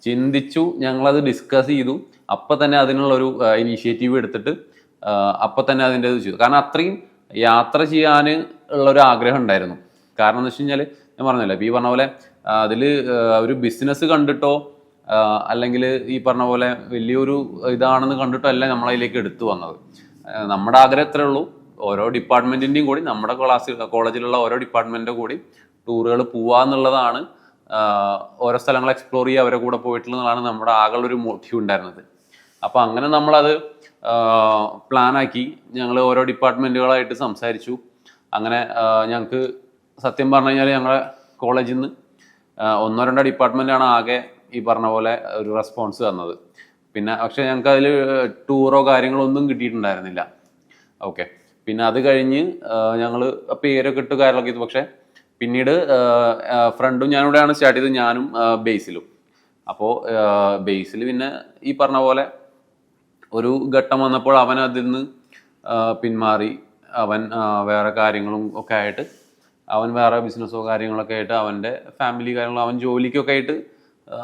ചിന്തിച്ചു, ഞങ്ങളത് ഡിസ്കസ് ചെയ്തു. അപ്പം തന്നെ അതിനുള്ളൊരു ഇനീഷ്യേറ്റീവ് എടുത്തിട്ട് അപ്പം തന്നെ അതിൻ്റെ ഇത് ചെയ്തു. കാരണം അത്രയും യാത്ര ചെയ്യാൻ ഉള്ളൊരു ആഗ്രഹം ഉണ്ടായിരുന്നു. കാരണം എന്ന് വെച്ച് കഴിഞ്ഞാൽ ഞാൻ പറഞ്ഞല്ലോ, ഇപ്പോൾ ഈ പറഞ്ഞ പോലെ അതിൽ ഒരു ബിസിനസ് കണ്ടിട്ടോ അല്ലെങ്കിൽ ഈ പറഞ്ഞ പോലെ വലിയൊരു ഇതാണെന്ന് കണ്ടിട്ടോ അല്ല നമ്മളതിലേക്ക് എടുത്തു വന്നത്. നമ്മുടെ ആഗ്രഹം എത്രയേ ഉള്ളൂ, ഓരോ ഡിപ്പാർട്ട്മെൻറ്റിൻ്റെയും കൂടി, നമ്മുടെ കോളേജിലുള്ള ഓരോ ഡിപ്പാർട്ട്മെൻറ്റിൻ്റെ കൂടി ടൂറുകൾ പോവാന്നുള്ളതാണ്. ഓരോ സ്ഥലങ്ങൾ എക്സ്പ്ലോർ ചെയ്യുക, അവരെ കൂടെ പോയിട്ടുള്ളതാണ് നമ്മുടെ ആകെയുള്ളൊരു മോട്ടീവ് ഉണ്ടായിരുന്നത്. അപ്പോൾ അങ്ങനെ നമ്മളത് പ്ലാനാക്കി. ഞങ്ങൾ ഓരോ ഡിപ്പാർട്ട്മെൻറ്റുകളായിട്ട് സംസാരിച്ചു. അങ്ങനെ ഞങ്ങൾക്ക് സത്യം പറഞ്ഞു കഴിഞ്ഞാൽ ഞങ്ങളുടെ കോളേജിൽ നിന്ന് 1-2 ഡിപ്പാർട്ട്മെൻറ്റാണ് ആകെ ഈ പറഞ്ഞ പോലെ ഒരു റെസ്പോൺസ് തന്നത്. പിന്നെ പക്ഷേ ഞങ്ങൾക്ക് അതിൽ ടൂറോ കാര്യങ്ങളോ ഒന്നും കിട്ടിയിട്ടുണ്ടായിരുന്നില്ല. ഓക്കെ, പിന്നെ അത് കഴിഞ്ഞ് ഞങ്ങൾ പേരൊക്കെ ഇട്ട് കാര്യങ്ങളൊക്കെ ചെയ്തു. പക്ഷേ പിന്നീട് ഫ്രണ്ടും ഞാനിവിടെയാണ് സ്റ്റാർട്ട് ചെയ്തത്, ഞാനും ബേസിലും. അപ്പോൾ ബേസിൽ പിന്നെ ഈ പറഞ്ഞ പോലെ ഒരു ഘട്ടം വന്നപ്പോൾ അവൻ അതിൽ നിന്ന് പിന്മാറി. അവൻ വേറെ കാര്യങ്ങളും ഒക്കെ ആയിട്ട്, അവൻ വേറെ ബിസിനസ്സോ കാര്യങ്ങളൊക്കെ ആയിട്ട്, അവൻ്റെ ഫാമിലി കാര്യങ്ങളും അവൻ ജോലിക്കൊക്കെ ആയിട്ട്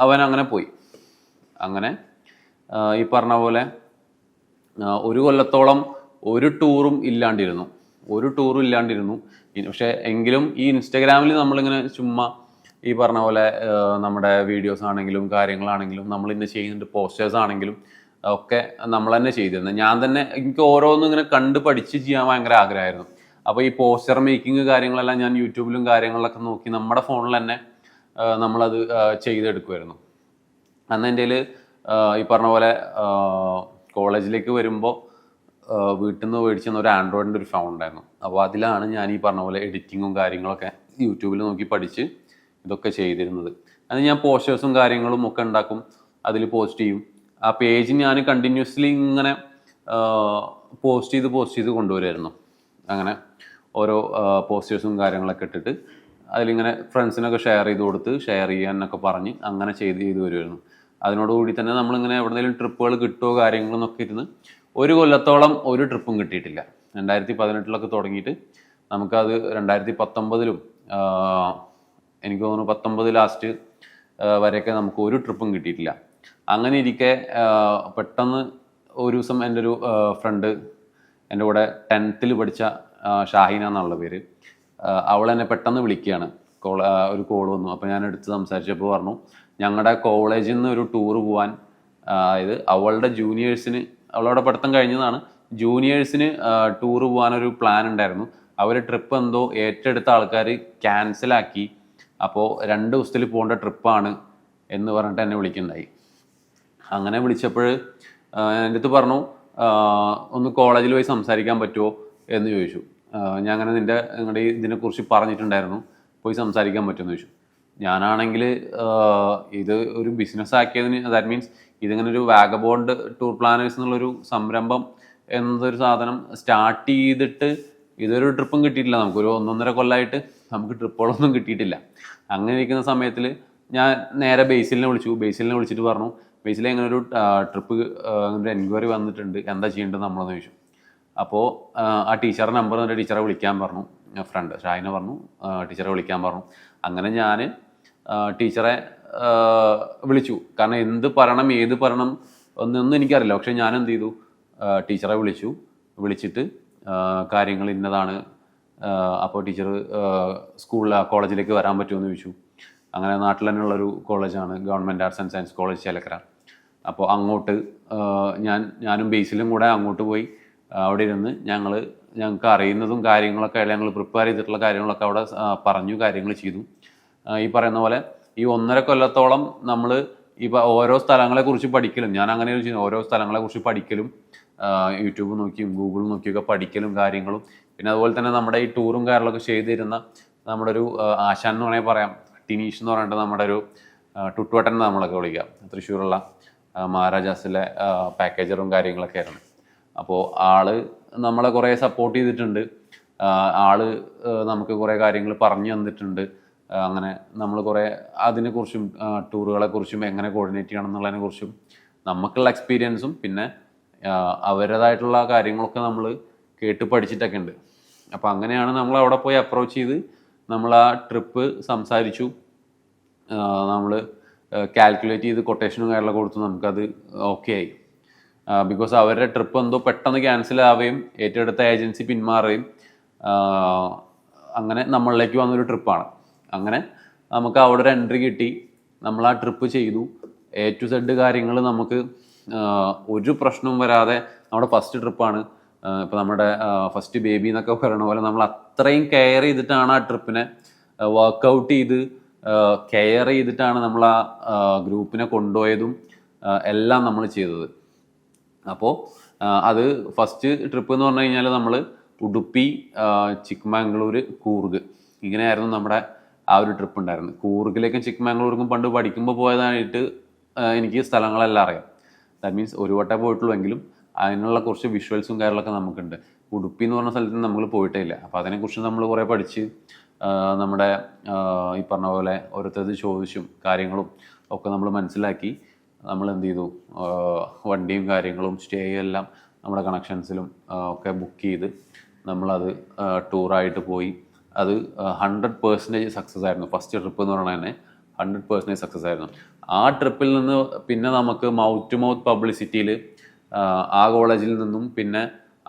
അവൻ അങ്ങനെ പോയി. അങ്ങനെ ഈ പറഞ്ഞ പോലെ ഒരു കൊല്ലത്തോളം ഒരു ടൂറും ഇല്ലാണ്ടിരുന്നു. പക്ഷേ എങ്കിലും ഈ ഇൻസ്റ്റഗ്രാമിൽ നമ്മളിങ്ങനെ ചുമ്മാ ഈ പറഞ്ഞ പോലെ നമ്മുടെ വീഡിയോസ് ആണെങ്കിലും കാര്യങ്ങളാണെങ്കിലും നമ്മൾ ഇന്ന് ചെയ്യുന്നുണ്ട്, പോസ്റ്റേഴ്സ് ആണെങ്കിലും ഒക്കെ നമ്മൾ തന്നെ ചെയ്തിരുന്നത്. ഞാൻ തന്നെ എനിക്ക് ഓരോന്നും ഇങ്ങനെ കണ്ട് പഠിച്ച് ചെയ്യാൻ ഭയങ്കര ആഗ്രഹമായിരുന്നു. അപ്പോൾ ഈ പോസ്റ്റർ മേക്കിങ് കാര്യങ്ങളെല്ലാം ഞാൻ യൂട്യൂബിലും കാര്യങ്ങളിലൊക്കെ നോക്കി നമ്മുടെ ഫോണിൽ തന്നെ നമ്മളത് ചെയ്തെടുക്കുമായിരുന്നു. അന്ന് എൻ്റെ കയ്യിൽ ഈ പറഞ്ഞ പോലെ കോളേജിലേക്ക് വരുമ്പോൾ വീട്ടിൽ നിന്ന് മേടിച്ചെന്ന ഒരു ആൻഡ്രോയിഡിൻ്റെ ഒരു ഫോൺ ഉണ്ടായിരുന്നു. അപ്പോൾ അതിലാണ് ഞാൻ ഈ പറഞ്ഞ പോലെ എഡിറ്റിങ്ങും കാര്യങ്ങളൊക്കെ യൂട്യൂബിൽ നോക്കി പഠിച്ച് ഇതൊക്കെ ചെയ്തിരുന്നത്. അത് ഞാൻ പോസ്റ്റേഴ്സും കാര്യങ്ങളും ഒക്കെ ഉണ്ടാക്കും, അതിൽ പോസ്റ്റ് ചെയ്യും. ആ പേജ് ഞാൻ കണ്ടിന്യൂസ്ലി ഇങ്ങനെ പോസ്റ്റ് ചെയ്ത് കൊണ്ടുവരുമായിരുന്നു. അങ്ങനെ ഓരോ പോസ്റ്റേഴ്സും കാര്യങ്ങളൊക്കെ ഇട്ടിട്ട് അതിലിങ്ങനെ ഫ്രണ്ട്സിനൊക്കെ ഷെയർ ചെയ്യാനൊക്കെ പറഞ്ഞ് അങ്ങനെ ചെയ്ത് വരുമായിരുന്നു. അതിനോടുകൂടി തന്നെ നമ്മളിങ്ങനെ എവിടെയെങ്കിലും ട്രിപ്പുകൾ കിട്ടുമോ കാര്യങ്ങളെന്നൊക്കെ ഇരുന്ന് ഒരു കൊല്ലത്തോളം ഒരു ട്രിപ്പും കിട്ടിയിട്ടില്ല. 2018 തുടങ്ങിയിട്ട് നമുക്കത് 2019 എനിക്ക് തോന്നുന്നു 19 ലാസ്റ്റ് വരെയൊക്കെ നമുക്ക് ഒരു ട്രിപ്പും കിട്ടിയിട്ടില്ല. അങ്ങനെ ഇരിക്കെ പെട്ടെന്ന് ഒരു ദിവസം എൻ്റെ ഒരു ഫ്രണ്ട്, എൻ്റെ കൂടെ 10th പഠിച്ച ഷാഹിന എന്നുള്ള പേര്, അവൾ എന്നെ പെട്ടെന്ന് വിളിക്കുകയാണ്. ഒരു കോൾ വന്നു. അപ്പോൾ ഞാൻ എടുത്ത് സംസാരിച്ചപ്പോൾ പറഞ്ഞു, ഞങ്ങളുടെ കോളേജിൽ നിന്ന് ഒരു ടൂർ പോകാൻ, അതായത് അവളുടെ ജൂനിയേഴ്സിന്, അവളവിടെ പഠിത്തം കഴിഞ്ഞതാണ്, ജൂനിയേഴ്സിന് ടൂർ പോകാനൊരു പ്ലാൻ ഉണ്ടായിരുന്നു. അവർ ട്രിപ്പ് എന്തോ ഏറ്റെടുത്ത ആൾക്കാർ ക്യാൻസലാക്കി. അപ്പോൾ 2 ദിവസത്തിൽ പോകേണ്ട ട്രിപ്പാണ് എന്ന് പറഞ്ഞിട്ട് എന്നെ വിളിക്കുന്നുണ്ടായി. അങ്ങനെ വിളിച്ചപ്പോൾ എൻ്റെ അടുത്ത് പറഞ്ഞു, ഒന്ന് കോളേജിൽ പോയി സംസാരിക്കാൻ പറ്റുമോ എന്ന് ചോദിച്ചു. ഞാൻ അങ്ങനെ നിങ്ങളുടെ ഇതിനെക്കുറിച്ച് പറഞ്ഞിട്ടുണ്ടായിരുന്നു, പോയി സംസാരിക്കാൻ പറ്റുമെന്ന് ചോദിച്ചു. ഞാനാണെങ്കിൽ ഇത് ഒരു ബിസിനസ് ആക്കിയതിന്, ദാറ്റ് മീൻസ് ഇതിങ്ങനെ ഒരു വാഗബോണ്ട് ടൂർ പ്ലാനേഴ്സ് എന്നുള്ളൊരു സംരംഭം എന്നതൊരു സാധനം സ്റ്റാർട്ട് ചെയ്തിട്ട് ഇതൊരു ട്രിപ്പും കിട്ടിയിട്ടില്ല. നമുക്കൊരു 1-1.5 കൊല്ലമായിട്ട് നമുക്ക് ട്രിപ്പുകളൊന്നും കിട്ടിയിട്ടില്ല. അങ്ങനെ ഇരിക്കുന്ന സമയത്തിൽ ഞാൻ നേരെ ബേസിലിനെ വിളിച്ചിട്ട് പറഞ്ഞു, ബേസിൽ ഇങ്ങനെ ഒരു ട്രിപ്പ് ഒരു എൻക്വയറി വന്നിട്ടുണ്ട്, എന്താ ചെയ്യേണ്ടത് നമ്മളെന്ന് ചോദിച്ചു. അപ്പോൾ ആ ടീച്ചറുടെ നമ്പർ എൻ്റെ ടീച്ചറെ വിളിക്കാൻ പറഞ്ഞു. ഫ്രണ്ട് ഷാഹിന പറഞ്ഞു ടീച്ചറെ വിളിക്കാൻ പറഞ്ഞു. അങ്ങനെ ഞാൻ ടീച്ചറെ വിളിച്ചു. കാരണം എന്ത് പറയണം ഏത് പറയണം ഒന്നും എനിക്കറിയില്ല. പക്ഷെ ഞാൻ എന്ത് ചെയ്തു, ടീച്ചറെ വിളിച്ചിട്ട് കാര്യങ്ങൾ ഇന്നതാണ്, അപ്പോൾ ടീച്ചർ കോളേജിലേക്ക് വരാൻ പറ്റുമെന്ന് ചോദിച്ചു. അങ്ങനെ നാട്ടിൽ തന്നെയുള്ളൊരു കോളേജാണ് government arts and science college Chelakkara. അപ്പോൾ അങ്ങോട്ട് ഞാനും ബേസിലും കൂടെ അങ്ങോട്ട് പോയി അവിടെ ഇരുന്ന് ഞങ്ങൾക്ക് അറിയുന്നതും കാര്യങ്ങളൊക്കെ ഞങ്ങൾ പ്രിപ്പയർ ചെയ്തിട്ടുള്ള കാര്യങ്ങളൊക്കെ അവിടെ പറഞ്ഞു, കാര്യങ്ങൾ ചെയ്തു. ഈ പറയുന്ന പോലെ ഈ 1.5 കൊല്ലത്തോളം നമ്മൾ ഈ ഓരോ സ്ഥലങ്ങളെക്കുറിച്ച് പഠിക്കലും, ഞാൻ അങ്ങനെ ചെയ്യുന്നു, ഓരോ സ്ഥലങ്ങളെക്കുറിച്ച് പഠിക്കലും യൂട്യൂബ് നോക്കിയും ഗൂഗിൾ നോക്കിയൊക്കെ പഠിക്കലും കാര്യങ്ങളും. പിന്നെ അതുപോലെ തന്നെ നമ്മുടെ ഈ ടൂറും കാര്യങ്ങളൊക്കെ ചെയ്തിരുന്ന നമ്മുടെ ഒരു ആശാൻ എന്ന് വേണമെങ്കിൽ പറയാം, ടിനീഷ് എന്ന് പറഞ്ഞിട്ട് നമ്മുടെ ഒരു ടുട്ടുവട്ടൻ നമ്മളൊക്കെ വിളിക്കാം, തൃശ്ശൂരുള്ള മഹാരാജാസിലെ പാക്കേജറും കാര്യങ്ങളൊക്കെ ആയിരുന്നു. അപ്പോൾ ആള് നമ്മളെ കുറേ സപ്പോർട്ട് ചെയ്തിട്ടുണ്ട്. ആള് നമുക്ക് കുറേ കാര്യങ്ങൾ പറഞ്ഞു തന്നിട്ടുണ്ട്. അങ്ങനെ നമ്മൾ കുറേ അതിനെക്കുറിച്ചും ടൂറുകളെക്കുറിച്ചും എങ്ങനെ കോർഡിനേറ്റ് ചെയ്യണം എന്നുള്ളതിനെക്കുറിച്ചും നമുക്കുള്ള എക്സ്പീരിയൻസും പിന്നെ അവരുടേതായിട്ടുള്ള കാര്യങ്ങളൊക്കെ നമ്മൾ കേട്ട് പഠിച്ചിട്ടൊക്കെ ഉണ്ട്. അപ്പോൾ അങ്ങനെയാണ് നമ്മൾ അവിടെ പോയി അപ്രോച്ച് ചെയ്ത് നമ്മൾ ആ ട്രിപ്പ് സംസാരിച്ചു. നമ്മൾ കാൽക്കുലേറ്റ് ചെയ്ത് കൊട്ടേഷനും കാര്യങ്ങളൊക്കെ കൊടുത്തു. നമുക്കത് ഓക്കെ ആയി. ബിക്കോസ് അവരുടെ ട്രിപ്പ് എന്തോ പെട്ടെന്ന് ക്യാൻസൽ ആവുകയും ഏറ്റെടുത്ത ഏജൻസി പിന്മാറുകയും അങ്ങനെ നമ്മളിലേക്ക് വന്നൊരു ട്രിപ്പാണ്. അങ്ങനെ നമുക്ക് അവിടെ ഒരു എൻട്രി കിട്ടി. നമ്മൾ ആ ട്രിപ്പ് ചെയ്തു. A to Z കാര്യങ്ങൾ നമുക്ക് ഒരു പ്രശ്നവും വരാതെ നമ്മുടെ ഫസ്റ്റ് ട്രിപ്പാണ്. ഇപ്പോൾ നമ്മുടെ ഫസ്റ്റ് ബേബി എന്നൊക്കെ പറയുന്ന പോലെ നമ്മൾ അത്രയും കെയർ ചെയ്തിട്ടാണ് ആ ട്രിപ്പിനെ വർക്കൗട്ട് ചെയ്ത് കെയർ ചെയ്തിട്ടാണ് നമ്മൾ ആ ഗ്രൂപ്പിനെ കൊണ്ടുപോയതും എല്ലാം നമ്മൾ ചെയ്തത്. അപ്പോൾ അത് ഫസ്റ്റ് ട്രിപ്പ് എന്ന് പറഞ്ഞു കഴിഞ്ഞാൽ നമ്മൾ ഉടുപ്പി, ചിക്ക്മംഗ്ലൂർ, കൂർഗ് ഇങ്ങനെയായിരുന്നു നമ്മുടെ ആ ഒരു ട്രിപ്പ് ഉണ്ടായിരുന്നു. കൂർഗിലേക്കും ചിക്ക്മംഗ്ലൂർക്കും പണ്ട് പഠിക്കുമ്പോൾ പോയതായിട്ട് എനിക്ക് സ്ഥലങ്ങളെല്ലാം അറിയാം. ദാറ്റ് മീൻസ് ഒരു വട്ടം പോയിട്ടുള്ളെങ്കിലും അതിനുള്ള കുറച്ച് വിഷ്വൽസും കാര്യങ്ങളൊക്കെ നമുക്കുണ്ട്. ഉടുപ്പി എന്ന് പറഞ്ഞ സ്ഥലത്ത് നമ്മൾ പോയിട്ടേ ഇല്ല. അപ്പോൾ അതിനെക്കുറിച്ച് നമ്മൾ കുറേ പഠിച്ച് നമ്മുടെ ഈ പറഞ്ഞ പോലെ ഓരോരുത്തർ ചോദിച്ചും കാര്യങ്ങളും ഒക്കെ നമ്മൾ മനസ്സിലാക്കി നമ്മൾ എന്ത് ചെയ്തു, വണ്ടിയും കാര്യങ്ങളും സ്റ്റേ എല്ലാം നമ്മുടെ കണക്ഷൻസിലും ഒക്കെ ബുക്ക് ചെയ്ത് നമ്മളത് ടൂറായിട്ട് പോയി. അത് 100% സക്സസ് ആയിരുന്നു. ഫസ്റ്റ് ട്രിപ്പ് എന്ന് പറഞ്ഞാൽ തന്നെ 100% സക്സസ് ആയിരുന്നു. ആ ട്രിപ്പിൽ നിന്ന് പിന്നെ നമുക്ക് മൗത്ത് ടു മൗത്ത് പബ്ലിസിറ്റിയിൽ ആ കോളേജിൽ നിന്നും പിന്നെ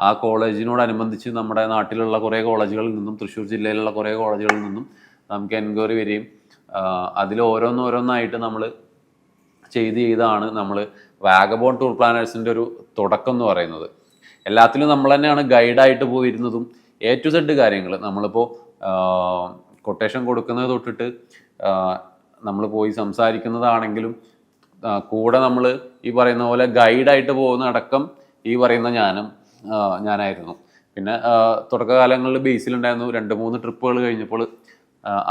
ആ കോളേജിനോടനുബന്ധിച്ച് നമ്മുടെ നാട്ടിലുള്ള കുറേ കോളേജുകളിൽ നിന്നും തൃശ്ശൂർ ജില്ലയിലുള്ള കുറേ കോളേജുകളിൽ നിന്നും നമുക്ക് എൻക്വയറി വരികയും അതിൽ ഓരോന്നായിട്ട് നമ്മൾ ചെയ്താണ് നമ്മൾ വാഗബോൺ ടൂർ പ്ലാനേഴ്സിൻ്റെ ഒരു തുടക്കം എന്ന് പറയുന്നത്. എല്ലാത്തിലും നമ്മൾ തന്നെയാണ് ഗൈഡായിട്ട് പോയിരുന്നതും A to Z കാര്യങ്ങൾ. നമ്മളിപ്പോൾ കൊട്ടേഷൻ കൊടുക്കുന്നത് തൊട്ടിട്ട് നമ്മൾ പോയി സംസാരിക്കുന്നതാണെങ്കിലും കൂടെ നമ്മൾ ഈ പറയുന്ന പോലെ ഗൈഡായിട്ട് പോകുന്ന അടക്കം ഈ പറയുന്ന ഞാനായിരുന്നു. പിന്നെ തുടക്കകാലങ്ങളിൽ ബേസിലുണ്ടായിരുന്നു. 2-3 ട്രിപ്പുകൾ കഴിഞ്ഞപ്പോൾ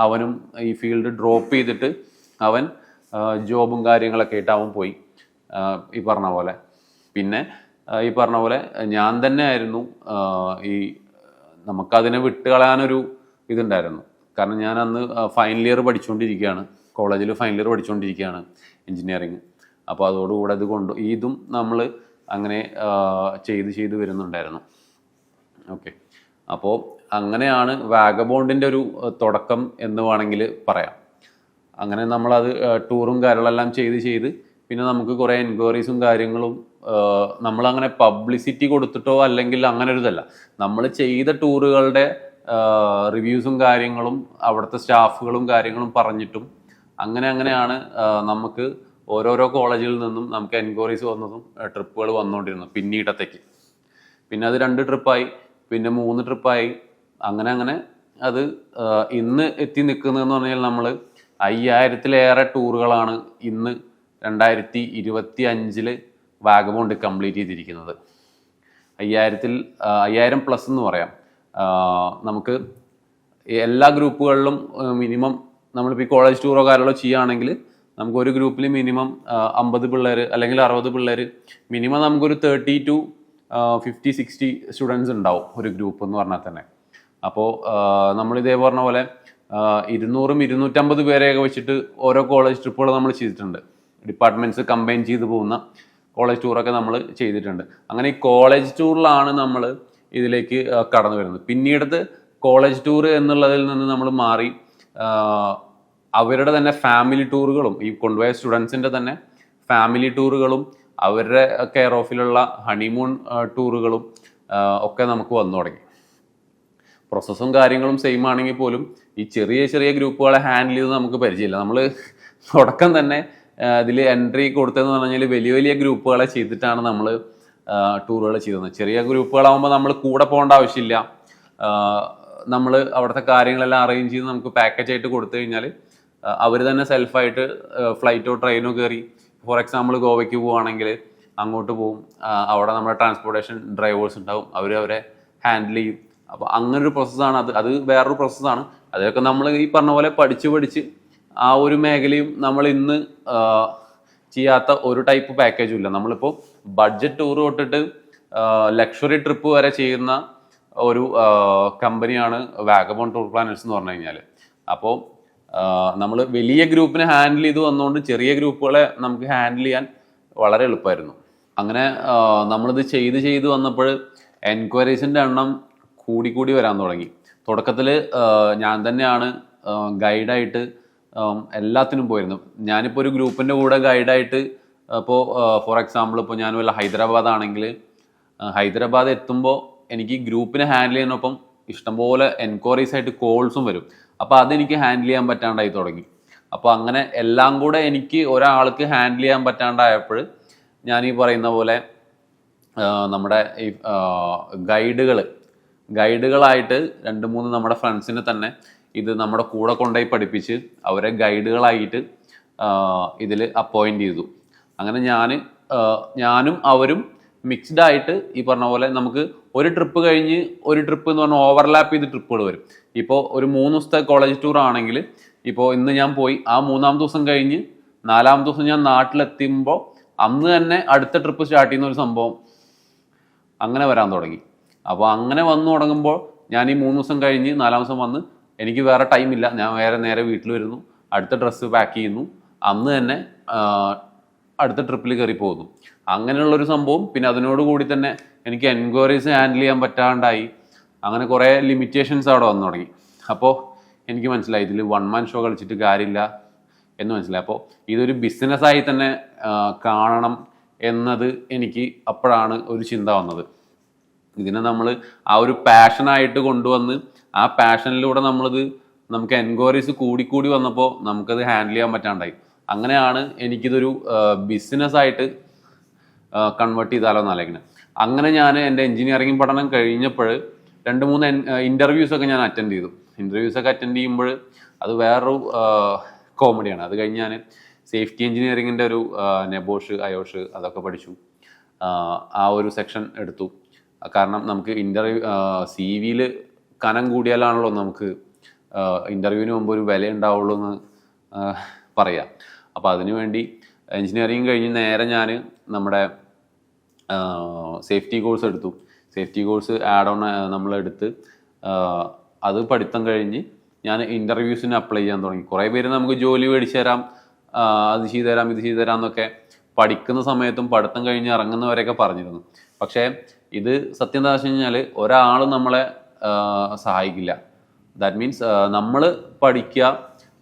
അവനും ഈ ഫീൽഡ് ഡ്രോപ്പ് ചെയ്തിട്ട് അവൻ ജോബും കാര്യങ്ങളൊക്കെ ആയിട്ട് അവൻ പോയി ഈ പറഞ്ഞ പോലെ. പിന്നെ ഈ പറഞ്ഞ പോലെ ഞാൻ തന്നെ ആയിരുന്നു ഈ നമുക്കതിനെ വിട്ടുകളയാനൊരു ഇതുണ്ടായിരുന്നു. കാരണം ഞാൻ അന്ന് ഫൈനൽ ഇയർ പഠിച്ചുകൊണ്ടിരിക്കുകയാണ്, കോളേജിൽ ഫൈനൽ ഇയർ പഠിച്ചുകൊണ്ടിരിക്കുകയാണ് എൻജിനീയറിങ്. അപ്പോൾ അതോടുകൂടെ ഇതും നമ്മൾ അങ്ങനെ ചെയ്ത് വരുന്നുണ്ടായിരുന്നു. ഓക്കെ, അപ്പോൾ അങ്ങനെയാണ് വാഗബോണ്ടിൻ്റെ ഒരു തുടക്കം എന്ന് വേണമെങ്കിൽ പറയാം. അങ്ങനെ നമ്മളത് ടൂറും കാര്യങ്ങളെല്ലാം ചെയ്ത് പിന്നെ നമുക്ക് കുറേ എൻക്വയറീസും കാര്യങ്ങളും നമ്മളങ്ങനെ പബ്ലിസിറ്റി കൊടുത്തിട്ടോ അല്ലെങ്കിൽ അങ്ങനെ ഒരു ഇതല്ല, നമ്മൾ ചെയ്ത ടൂറുകളുടെ റിവ്യൂസും കാര്യങ്ങളും അവിടുത്തെ സ്റ്റാഫുകളും കാര്യങ്ങളും പറഞ്ഞിട്ടും അങ്ങനെയാണ് നമുക്ക് ഓരോരോ കോളേജിൽ നിന്നും നമുക്ക് എൻക്വയറീസ് വന്നതും ട്രിപ്പുകൾ വന്നുകൊണ്ടിരുന്നു പിന്നീടത്തേക്ക്. പിന്നെ അത് 2 ട്രിപ്പായി, പിന്നെ 3 ട്രിപ്പായി. അങ്ങനെ അത് ഇന്ന് എത്തി നിൽക്കുന്നതെന്ന് പറഞ്ഞാൽ നമ്മൾ 5000-ലേറെ ടൂറുകളാണ് ഇന്ന് 2025 വാഗബോണ്ട് കംപ്ലീറ്റ് ചെയ്തിരിക്കുന്നത്. 5000+ എന്ന് പറയാം. നമുക്ക് എല്ലാ ഗ്രൂപ്പുകളിലും മിനിമം നമ്മളിപ്പോൾ ഈ കോളേജ് ടൂറോ കാര്യങ്ങളോ ചെയ്യുകയാണെങ്കിൽ നമുക്ക് ഒരു ഗ്രൂപ്പിൽ മിനിമം 50 പിള്ളേർ അല്ലെങ്കിൽ 60 പിള്ളേർ, മിനിമം നമുക്കൊരു 30 to 50-60 സ്റ്റുഡൻസ് ഉണ്ടാവും ഒരു ഗ്രൂപ്പ് എന്ന് പറഞ്ഞാൽ തന്നെ. അപ്പോൾ നമ്മളിതേ പറഞ്ഞ പോലെ 200-250 പേരെയൊക്കെ വെച്ചിട്ട് ഓരോ കോളേജ് ട്രിപ്പുകൾ നമ്മൾ ചെയ്തിട്ടുണ്ട്. ഡിപ്പാർട്ട്മെൻറ്റ്സ് കമ്പൈൻ ചെയ്ത് പോകുന്ന കോളേജ് ടൂറൊക്കെ നമ്മൾ ചെയ്തിട്ടുണ്ട്. അങ്ങനെ ഈ കോളേജ് ടൂറിലാണ് നമ്മൾ ഇതിലേക്ക് കടന്നു വരുന്നത്. പിന്നീടത് കോളേജ് ടൂർ എന്നുള്ളതിൽ നിന്ന് നമ്മൾ മാറി അവരുടെ തന്നെ ഫാമിലി ടൂറുകളും, ഈ കൊണ്ടുപോയ സ്റ്റുഡൻസിൻ്റെ തന്നെ ഫാമിലി ടൂറുകളും അവരുടെ കെയർ ഓഫിലുള്ള ഹണിമൂൺ ടൂറുകളും ഒക്കെ നമുക്ക് വന്നു തുടങ്ങി. പ്രോസസ്സും കാര്യങ്ങളും സെയിം ആണെങ്കിൽ പോലും ഈ ചെറിയ ഗ്രൂപ്പുകളെ ഹാൻഡിൽ ചെയ്ത് നമുക്ക് പരിചയമില്ല. നമ്മൾ തുടക്കം തന്നെ ഇതിൽ എൻട്രി കൊടുത്തതെന്ന് പറഞ്ഞാൽ വലിയ ഗ്രൂപ്പുകളെ ചെയ്തിട്ടാണ് നമ്മൾ ടൂറുകൾ ചെയ്തിരുന്നത്. ചെറിയ ഗ്രൂപ്പുകളാകുമ്പോൾ നമ്മൾ കൂടെ പോകേണ്ട ആവശ്യമില്ല. നമ്മൾ അവിടുത്തെ കാര്യങ്ങളെല്ലാം അറേഞ്ച് ചെയ്ത് നമുക്ക് പാക്കേജ് ആയിട്ട് കൊടുത്തു കഴിഞ്ഞാൽ അവർ തന്നെ സെൽഫായിട്ട് ഫ്ലൈറ്റോ ട്രെയിനോ കയറി, ഫോർ എക്സാമ്പിൾ ഗോവയ്ക്ക് പോവുകയാണെങ്കിൽ അങ്ങോട്ട് പോകും. അവിടെ നമ്മുടെ ട്രാൻസ്പോർട്ടേഷൻ ഡ്രൈവേഴ്സ് ഉണ്ടാവും, അവരെ ഹാൻഡിൽ ചെയ്യും. അപ്പോൾ അങ്ങനൊരു പ്രോസസ്സാണ് അത് വേറൊരു പ്രോസസ്സാണ്. അതൊക്കെ നമ്മൾ ഈ പറഞ്ഞ പോലെ പഠിച്ച് ആ ഒരു മേഖലയും നമ്മൾ ഇന്ന് ചെയ്യാത്ത ഒരു ടൈപ്പ് പാക്കേജും ഇല്ല. നമ്മളിപ്പോൾ ബഡ്ജറ്റ് ടൂർ തൊട്ടിട്ട് ലക്ഷറി ട്രിപ്പ് വരെ ചെയ്യുന്ന ഒരു കമ്പനിയാണ് വാഗബോൺ ടൂർ പ്ലാനേഴ്സ് എന്ന് പറഞ്ഞു കഴിഞ്ഞാൽ. അപ്പോൾ നമ്മൾ വലിയ ഗ്രൂപ്പിനെ ഹാൻഡിൽ ചെയ്ത് വന്നുകൊണ്ട് ചെറിയ ഗ്രൂപ്പുകളെ നമുക്ക് ഹാൻഡിൽ ചെയ്യാൻ വളരെ എളുപ്പമായിരുന്നു. അങ്ങനെ നമ്മളിത് ചെയ്ത് വന്നപ്പോൾ എൻക്വയറീസിൻ്റെ എണ്ണം കൂടി വരാൻ തുടങ്ങി. തുടക്കത്തിൽ ഞാൻ തന്നെയാണ് ഗൈഡായിട്ട് എല്ലാത്തിനും പോയിരുന്നത്. ഞാനിപ്പോൾ ഒരു ഗ്രൂപ്പിൻ്റെ കൂടെ ഗൈഡായിട്ട് ഇപ്പോൾ ഫോർ എക്സാമ്പിൾ ഇപ്പോൾ ഞാൻ വല്ല ഹൈദരാബാദ് ആണെങ്കിൽ ഹൈദരാബാദ് എത്തുമ്പോൾ എനിക്ക് ഗ്രൂപ്പിനെ ഹാൻഡിൽ ചെയ്യുന്നൊപ്പം ഇഷ്ടംപോലെ എൻക്വയറീസ് ആയിട്ട് കോൾസും വരും. അപ്പോൾ അതെനിക്ക് ഹാൻഡിൽ ചെയ്യാൻ പറ്റാണ്ടായി തുടങ്ങി. അപ്പോൾ അങ്ങനെ എല്ലാം കൂടെ എനിക്ക് ഒരാൾക്ക് ഹാൻഡിൽ ചെയ്യാൻ പറ്റാണ്ടായപ്പോൾ ഞാൻ ഈ പറയുന്ന പോലെ നമ്മുടെ ഈ ഗൈഡുകളായിട്ട് 2-3 നമ്മുടെ ഫ്രണ്ട്സിനെ തന്നെ ഇത് നമ്മുടെ കൂടെ കൊണ്ടുപോയി പഠിപ്പിച്ച് അവരെ ഗൈഡുകളായിട്ട് ഇതിൽ അപ്പോയിൻ്റ് ചെയ്തു. അങ്ങനെ ഞാനും അവരും മിക്സ്ഡ് ആയിട്ട് ഈ പറഞ്ഞ പോലെ നമുക്ക് ഒരു ട്രിപ്പ് കഴിഞ്ഞ് ഒരു ട്രിപ്പ് എന്ന് പറഞ്ഞാൽ ഓവർലാപ്പ് ചെയ്ത് ട്രിപ്പുകൾ വരും. ഇപ്പോൾ ഒരു 3 ദിവസത്തെ കോളേജ് ടൂർ ആണെങ്കിൽ ഇപ്പോൾ ഇന്ന് ഞാൻ പോയി ആ 3-ാമത്തെ ദിവസം കഴിഞ്ഞ് 4-ാമത്തെ ദിവസം ഞാൻ നാട്ടിലെത്തുമ്പോൾ അന്ന് തന്നെ അടുത്ത ട്രിപ്പ് സ്റ്റാർട്ട് ചെയ്യുന്ന ഒരു സംഭവം അങ്ങനെ വരാൻ തുടങ്ങി. അപ്പോൾ അങ്ങനെ വന്നു തുടങ്ങുമ്പോൾ ഞാൻ ഈ 3 ദിവസം കഴിഞ്ഞ് 4-ാം ദിവസം വന്ന് എനിക്ക് വേറെ ടൈമില്ല, ഞാൻ നേരെ വീട്ടിൽ വരുന്നു, അടുത്ത ഡ്രസ്സ് പാക്ക് ചെയ്യുന്നു, അന്ന് തന്നെ അടുത്ത ട്രിപ്പിൽ കയറി പോകുന്നു. അങ്ങനെയുള്ളൊരു സംഭവം. പിന്നെ അതിനോടുകൂടി തന്നെ എനിക്ക് എൻക്വയറീസ് ഹാൻഡിൽ ചെയ്യാൻ പറ്റാണ്ടായി. അങ്ങനെ കുറേ ലിമിറ്റേഷൻസ് അവിടെ വന്നു തുടങ്ങി. അപ്പോൾ എനിക്ക് മനസ്സിലായി ഇതിൽ 1 മാൻ ഷോ കളിച്ചിട്ട് കാര്യമില്ല എന്ന് മനസ്സിലായി. അപ്പോൾ ഇതൊരു ബിസിനസ്സായി തന്നെ കാണണം എന്നത് എനിക്ക് അപ്പോഴാണ് ഒരു ചിന്ത വന്നത്. ഇതിനെ നമ്മൾ ആ ഒരു പാഷനായിട്ട് കൊണ്ടുവന്ന് ആ പാഷനിലൂടെ നമുക്ക് എൻക്വയറീസ് കൂടി വന്നപ്പോൾ നമുക്കത് ഹാൻഡിൽ ചെയ്യാൻ പറ്റാണ്ടായി. അങ്ങനെയാണ് എനിക്കിതൊരു ബിസിനസ്സായിട്ട് കൺവേർട്ട് ചെയ്താലോ എന്നാലോചിക്കുന്നത്. അങ്ങനെ ഞാൻ എൻ്റെ എൻജിനീയറിംഗ് പഠനം കഴിഞ്ഞപ്പോൾ 2-3 ഇൻ്റർവ്യൂസൊക്കെ ഞാൻ അറ്റൻഡ് ചെയ്തു. ഇൻ്റർവ്യൂസൊക്കെ അറ്റൻഡ് ചെയ്യുമ്പോൾ അത് വേറൊരു കോമഡിയാണ്. അത് കഴിഞ്ഞ് ഞാൻ സേഫ്റ്റി എഞ്ചിനീയറിങ്ങിൻ്റെ ഒരു നെബോഷ് അയോഷ് അതൊക്കെ പഠിച്ചു. ആ ഒരു സെക്ഷൻ എടുത്തു. കാരണം നമുക്ക് CV-യിൽ കനം കൂടിയാലാണല്ലോ നമുക്ക് ഇൻ്റർവ്യൂവിന് മുമ്പ് ഒരു വില ഉണ്ടാവുള്ളൂ എന്ന് പറയാം. അപ്പോൾ അതിനുവേണ്ടി എഞ്ചിനീയറിങ് കഴിഞ്ഞ് നേരെ ഞാൻ നമ്മുടെ സേഫ്റ്റി കോഴ്സ് എടുത്തു. സേഫ്റ്റി കോഴ്സ് ആഡ് ഓൺ നമ്മളെടുത്ത് അത് പഠിത്തം കഴിഞ്ഞ് ഞാൻ ഇൻ്റർവ്യൂസിന് അപ്ലൈ ചെയ്യാൻ തുടങ്ങി. കുറേ പേര് നമുക്ക് ജോലി മേടിച്ചു തരാം, അത് ചെയ്തു തരാം, ഇത് ചെയ്തു തരാം എന്നൊക്കെ പഠിക്കുന്ന സമയത്തും പഠിത്തം കഴിഞ്ഞ് ഇറങ്ങുന്നവരെയൊക്കെ പറഞ്ഞിരുന്നു. പക്ഷേ ഇത് സത്യം എന്താ വെച്ച് കഴിഞ്ഞാൽ ഒരാളും നമ്മളെ സഹായിക്കില്ല. ദാറ്റ് മീൻസ് നമ്മൾ പഠിക്കുക,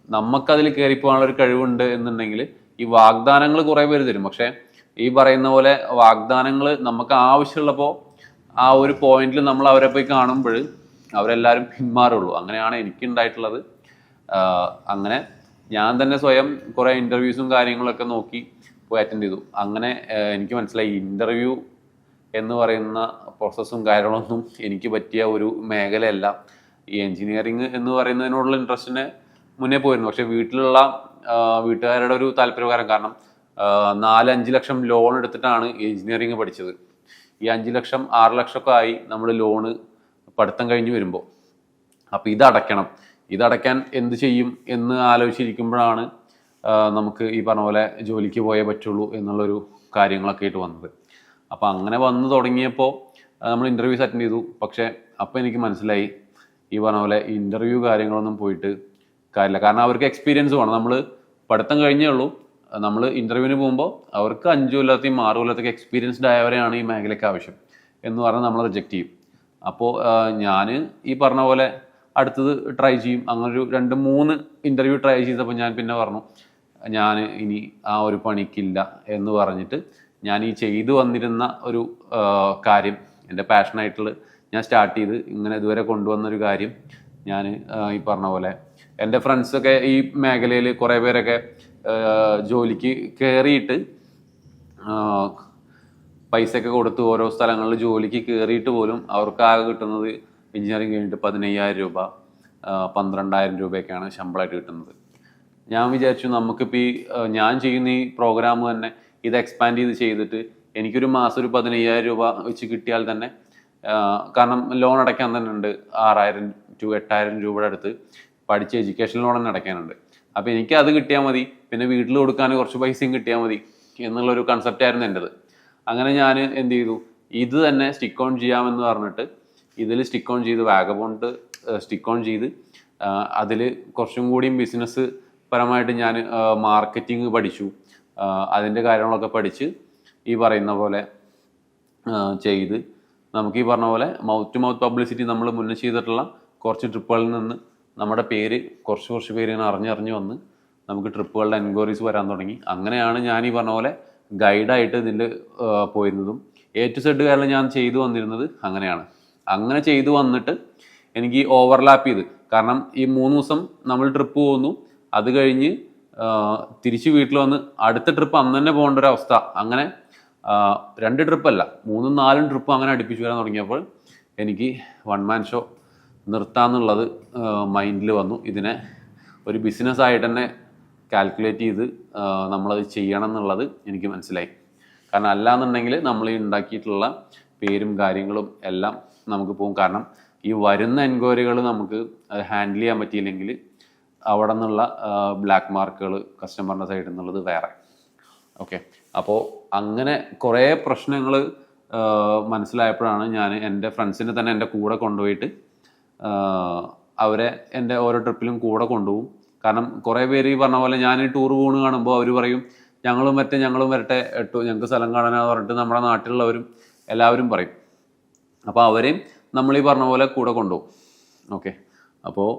നമുക്കതിൽ കയറിപ്പോകാനുള്ളൊരു കഴിവുണ്ട് എന്നുണ്ടെങ്കിൽ ഈ വാഗ്ദാനങ്ങൾ കുറേ പേര് തരും. പക്ഷേ ഈ പറയുന്ന പോലെ വാഗ്ദാനങ്ങൾ നമുക്ക് ആവശ്യമുള്ളപ്പോൾ ആ ഒരു പോയിന്റിൽ നമ്മൾ അവരെ പോയി കാണുമ്പോൾ അവരെല്ലാവരും പിന്മാറുള്ളൂ. അങ്ങനെയാണ് എനിക്കുണ്ടായിട്ടുള്ളത്. അങ്ങനെ ഞാൻ തന്നെ സ്വയം കുറേ ഇൻ്റർവ്യൂസും കാര്യങ്ങളൊക്കെ നോക്കി പോയി അറ്റൻഡ് ചെയ്തു. അങ്ങനെ എനിക്ക് മനസ്സിലായി ഇൻ്റർവ്യൂ എന്ന് പറയുന്ന പ്രോസസ്സും കാര്യങ്ങളൊന്നും എനിക്ക് പറ്റിയ ഒരു മേഖലയല്ല. ഈ എൻജിനീയറിങ് എന്ന് പറയുന്നതിനോടുള്ള ഇൻട്രസ്റ്റിന് മുന്നേ പോയിരുന്നു. പക്ഷേ വീട്ടുകാരുടെ ഒരു താല്പര്യപ്രകാരം, കാരണം 4-5 ലക്ഷം ലോൺ എടുത്തിട്ടാണ് എൻജിനീയറിങ് പഠിച്ചത്. ഈ 5 ലക്ഷം 6 ലക്ഷമൊക്കെ ആയി നമ്മൾ ലോണ് പഠിത്തം കഴിഞ്ഞ് വരുമ്പോൾ. അപ്പോൾ ഇതടയ്ക്കാൻ എന്ത് ചെയ്യും എന്ന് ആലോചിച്ചിരിക്കുമ്പോഴാണ് നമുക്ക് ഈ പറഞ്ഞ പോലെ ജോലിക്ക് പോയേ പറ്റുള്ളൂ എന്നുള്ളൊരു കാര്യങ്ങളൊക്കെ ആയിട്ട് വന്നത്. അപ്പോൾ അങ്ങനെ വന്ന് തുടങ്ങിയപ്പോൾ നമ്മൾ ഇൻ്റർവ്യൂസ് അറ്റൻഡ് ചെയ്തു. പക്ഷേ അപ്പോൾ എനിക്ക് മനസ്സിലായി ഈ പറഞ്ഞ പോലെ ഇൻ്റർവ്യൂ കാര്യങ്ങളൊന്നും പോയിട്ട് കാര്യമില്ല. കാരണം അവർക്ക് എക്സ്പീരിയൻസ് വേണം. നമ്മൾ പഠിത്തം കഴിഞ്ഞേ ഉള്ളൂ, നമ്മൾ ഇൻ്റർവ്യൂവിന് പോകുമ്പോൾ അവർക്ക് 5 കൊല്ലത്തെയും 6 കൊല്ലത്തൊക്കെ എക്സ്പീരിയൻസ്ഡ് ആയവരെയാണ് ഈ മേഖലയ്ക്ക് ആവശ്യം എന്ന് പറഞ്ഞാൽ നമ്മൾ റിജക്റ്റ് ചെയ്യും. അപ്പോൾ ഞാൻ ഈ പറഞ്ഞ പോലെ അടുത്തത് ട്രൈ ചെയ്യും. അങ്ങനൊരു 2-3 ഇൻ്റർവ്യൂ ട്രൈ ചെയ്തപ്പോൾ ഞാൻ പിന്നെ പറഞ്ഞു ഞാൻ ഇനി ആ ഒരു പണിക്കില്ല എന്ന് പറഞ്ഞിട്ട് ഞാൻ ഈ ചെയ്തു വന്നിരുന്ന ഒരു കാര്യം, എൻ്റെ പാഷനായിട്ടുള്ള ഞാൻ സ്റ്റാർട്ട് ചെയ്ത് ഇങ്ങനെ ഇതുവരെ കൊണ്ടുവന്നൊരു കാര്യം ഞാൻ ഈ പറഞ്ഞ പോലെ എൻ്റെ ഫ്രണ്ട്സൊക്കെ ഈ മേഖലയിൽ കുറേ പേരൊക്കെ ജോലിക്ക് കയറിയിട്ട് പൈസയൊക്കെ കൊടുത്ത് ഓരോ സ്ഥലങ്ങളിൽ ജോലിക്ക് കയറിയിട്ട് പോലും അവർക്ക് ആകെ കിട്ടുന്നത് എഞ്ചിനീയറിംഗ് കഴിഞ്ഞിട്ട് 15,000 രൂപ 12,000 രൂപയൊക്കെയാണ് ശമ്പളമായിട്ട് കിട്ടുന്നത്. ഞാൻ വിചാരിച്ചു നമുക്കിപ്പോൾ ഞാൻ ചെയ്യുന്ന ഈ പ്രോഗ്രാം തന്നെ ഇത് എക്സ്പാൻഡ് ചെയ്തിട്ട് എനിക്കൊരു മാസം ഒരു 15,000 രൂപ വെച്ച് കിട്ടിയാൽ തന്നെ, കാരണം ലോൺ അടയ്ക്കാൻ തന്നെ ഉണ്ട് 6,000 to 8,000 രൂപയുടെ അടുത്ത് പഠിച്ച് എഡ്യൂക്കേഷൻ ലോൺ തന്നെ അടയ്ക്കാനുണ്ട്. അപ്പോൾ എനിക്ക് അത് കിട്ടിയാൽ മതി, പിന്നെ വീട്ടിൽ കൊടുക്കാൻ കുറച്ച് പൈസയും കിട്ടിയാൽ മതി എന്നുള്ളൊരു കൺസെപ്റ്റായിരുന്നു എൻ്റെത്. അങ്ങനെ ഞാൻ എന്ത് ചെയ്തു, ഇത് തന്നെ സ്റ്റിക്ക് ഓൺ ചെയ്യാമെന്ന് പറഞ്ഞിട്ട് ഇതിൽ സ്റ്റിക്ക് ഓൺ ചെയ്ത് വാഗബോണ്ട് സ്റ്റിക്ക് ഓൺ ചെയ്ത് അതിൽ കുറച്ചും കൂടിയും ബിസിനസ് പരമായിട്ട് ഞാൻ മാർക്കറ്റിംഗ് പഠിച്ചു. അതിൻ്റെ കാര്യങ്ങളൊക്കെ പഠിച്ച് ഈ പറയുന്ന പോലെ ചെയ്ത് നമുക്ക് ഈ പറഞ്ഞ പോലെ മൗത്ത് ടു മൗത്ത് പബ്ലിസിറ്റി നമ്മൾ മുന്നേ ചെയ്തിട്ടുള്ള കുറച്ച് ട്രിപ്പുകളിൽ നിന്ന് നമ്മുടെ പേര് കുറച്ച് പേര് ഇങ്ങനെ അറിഞ്ഞ് വന്ന് നമുക്ക് ട്രിപ്പുകളുടെ എൻക്വയറീസ് വരാൻ തുടങ്ങി. അങ്ങനെയാണ് ഞാൻ ഈ പറഞ്ഞ പോലെ ഗൈഡായിട്ട് ഇതിൽ പോയിരുന്നതും A to Z കാരണം ഞാൻ ചെയ്തു വന്നിരുന്നത് അങ്ങനെയാണ്. അങ്ങനെ ചെയ്തു വന്നിട്ട് എനിക്ക് ഓവർലാപ്പ് ചെയ്ത്, കാരണം ഈ 3 ദിവസം നമ്മൾ ട്രിപ്പ് പോകുന്നു, അത് കഴിഞ്ഞ് തിരിച്ച് വീട്ടിൽ വന്ന് അടുത്ത ട്രിപ്പ് അന്ന് തന്നെ പോകേണ്ട ഒരു അവസ്ഥ. അങ്ങനെ 2 ട്രിപ്പല്ല 3ഉം 4ഉം ട്രിപ്പ് അങ്ങനെ അടുപ്പിച്ച് വരാൻ തുടങ്ങിയപ്പോൾ എനിക്ക് 1 man ഷോ നിർത്താമെന്നുള്ളത് മൈൻഡിൽ വന്നു. ഇതിനെ ഒരു ബിസിനസ്സായിട്ട് തന്നെ കാൽക്കുലേറ്റ് ചെയ്ത് നമ്മളത് ചെയ്യണം എന്നുള്ളത് എനിക്ക് മനസ്സിലായി. കാരണം അല്ലാന്നുണ്ടെങ്കിൽ നമ്മൾ ഈ ഉണ്ടാക്കിയിട്ടുള്ള പേരും കാര്യങ്ങളും എല്ലാം നമുക്ക് പോകും. കാരണം ഈ വരുന്ന എൻക്വയറികൾ നമുക്ക് ഹാൻഡിൽ ചെയ്യാൻ പറ്റിയില്ലെങ്കിൽ അവിടെ നിന്നുള്ള ബ്ലാക്ക് മാർക്കുകൾ കസ്റ്റമറിൻ്റെ സൈഡിൽ നിന്നുള്ളത് വേറെ. ഓക്കെ, അപ്പോൾ അങ്ങനെ കുറേ പ്രശ്നങ്ങൾ മനസ്സിലായപ്പോഴാണ് ഞാൻ എൻ്റെ ഫ്രണ്ട്സിനെ തന്നെ എൻ്റെ കൂടെ കൊണ്ടുപോയിട്ട് അവരെ എൻ്റെ ഓരോ ട്രിപ്പിലും കൂടെ കൊണ്ടുപോകും. കാരണം കുറേ പേര് ഈ പറഞ്ഞ പോലെ ഞാൻ ഈ ടൂർ പോകുന്ന കാണുമ്പോൾ അവർ പറയും ഞങ്ങളും വരട്ടെ ഞങ്ങൾക്ക് സ്ഥലം കാണാനാന്ന് പറഞ്ഞിട്ട് നമ്മുടെ നാട്ടിലുള്ളവരും എല്ലാവരും പറയും. അപ്പോൾ അവരെയും നമ്മൾ ഈ പറഞ്ഞ പോലെ കൂടെ കൊണ്ടുപോകും. ഓക്കെ, അപ്പോൾ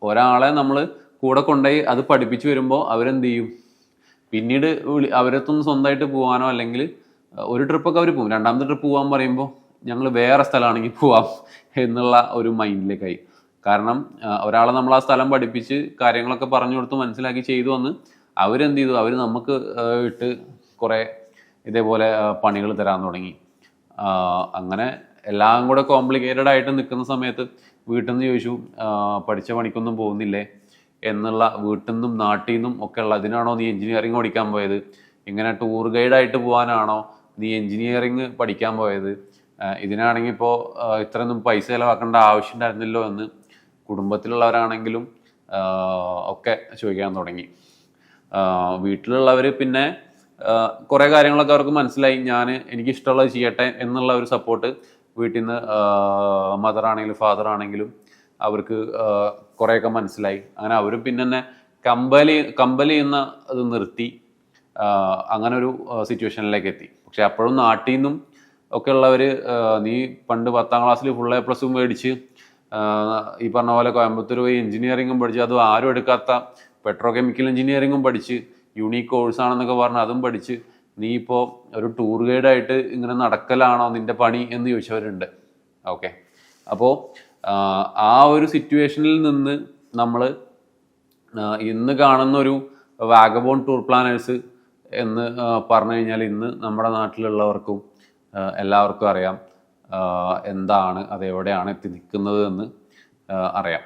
ഒരാളെ നമ്മൾ കൂടെ കൊണ്ടുപോയി അത് പഠിപ്പിച്ച് വരുമ്പോൾ അവരെന്ത് ചെയ്യും, പിന്നീട് അവരത്തൊന്ന് സ്വന്തമായിട്ട് പോകാനോ അല്ലെങ്കിൽ ഒരു ട്രിപ്പൊക്കെ അവർ പോകും, 2ാമത്തെ ട്രിപ്പ് പോകാൻ പറയുമ്പോൾ ഞങ്ങൾ വേറെ സ്ഥലമാണെങ്കിൽ പോവാം എന്നുള്ള ഒരു മൈൻഡിലേക്കായി. കാരണം ഒരാളെ നമ്മൾ ആ സ്ഥലം പഠിപ്പിച്ച് കാര്യങ്ങളൊക്കെ പറഞ്ഞു കൊടുത്ത് മനസ്സിലാക്കി ചെയ്തു വന്ന് അവരെന്ത് ചെയ്തു, അവർ നമുക്ക് ഇട്ട് കുറേ ഇതേപോലെ പണികൾ തരാൻ തുടങ്ങി. അങ്ങനെ എല്ലാം കൂടെ കോംപ്ലിക്കേറ്റഡ് ആയിട്ട് നിൽക്കുന്ന സമയത്ത് വീട്ടിൽ നിന്ന് ചോദിച്ചു പഠിച്ച പണിക്കൊന്നും പോകുന്നില്ലേ എന്നുള്ള, വീട്ടിൽ നിന്നും നാട്ടിൽ നിന്നും ഒക്കെ ഉള്ള, അതിനാണോ നീ എഞ്ചിനീയറിംഗ് പഠിക്കാൻ പോയത്, ഇങ്ങനെ ടൂർ ഗൈഡായിട്ട് പോകാനാണോ നീ എഞ്ചിനീയറിംഗ് പഠിക്കാൻ പോയത്, ഇതിനാണെങ്കിൽ ഇപ്പോൾ ഇത്രയൊന്നും പൈസ ചിലവാക്കേണ്ട ആവശ്യം ഉണ്ടായിരുന്നല്ലോ എന്ന് കുടുംബത്തിലുള്ളവരാണെങ്കിലും ഒക്കെ ചോദിക്കാൻ തുടങ്ങി. വീട്ടിലുള്ളവർ പിന്നെ കുറേ കാര്യങ്ങളൊക്കെ അവർക്ക് മനസ്സിലായി, എനിക്കിഷ്ടമുള്ളത് ചെയ്യട്ടെ എന്നുള്ള ഒരു സപ്പോർട്ട് വീട്ടിൽ നിന്ന് മദർ ആണെങ്കിലും ഫാദർ ആണെങ്കിലും അവർക്ക് കുറേയൊക്കെ മനസ്സിലായി. അങ്ങനെ അവരും പിന്നെ തന്നെ കമ്പൽ ചെയ്യുന്ന അത് നിർത്തി അങ്ങനെ ഒരു സിറ്റുവേഷനിലേക്ക് എത്തി. പക്ഷെ അപ്പോഴും നാട്ടിൽ നിന്നും ഒക്കെ ഉള്ളവർ നീ പണ്ട് 10ാം ക്ലാസ്സിൽ ഫുൾ A+ മേടിച്ച് ഈ പറഞ്ഞ പോലെ കോയമ്പത്തൂർ പോയി എഞ്ചിനീയറിംഗും പഠിച്ച്, അതും ആരും എടുക്കാത്ത പെട്രോ കെമിക്കൽ എഞ്ചിനീയറിംഗും പഠിച്ച് യൂണീക്ക് കോഴ്സാണെന്നൊക്കെ പറഞ്ഞ് അതും പഠിച്ച് നീ ഇപ്പോൾ ഒരു ടൂർ ഗൈഡായിട്ട് ഇങ്ങനെ നടക്കലാണോ നിൻ്റെ പണി എന്ന് ചോദിച്ചവരുണ്ട്. ഓക്കെ, അപ്പോൾ ആ ഒരു സിറ്റുവേഷനിൽ നിന്ന് നമ്മൾ ഇന്ന് കാണുന്ന ഒരു വാഗബോൺ ടൂർ പ്ലാനേഴ്സ് എന്ന് പറഞ്ഞു കഴിഞ്ഞാൽ ഇന്ന് നമ്മുടെ നാട്ടിലുള്ളവർക്കും എല്ലാവർക്കും അറിയാം എന്താണ്, അതെവിടെയാണ് എത്തി നിൽക്കുന്നത് എന്ന് അറിയാം.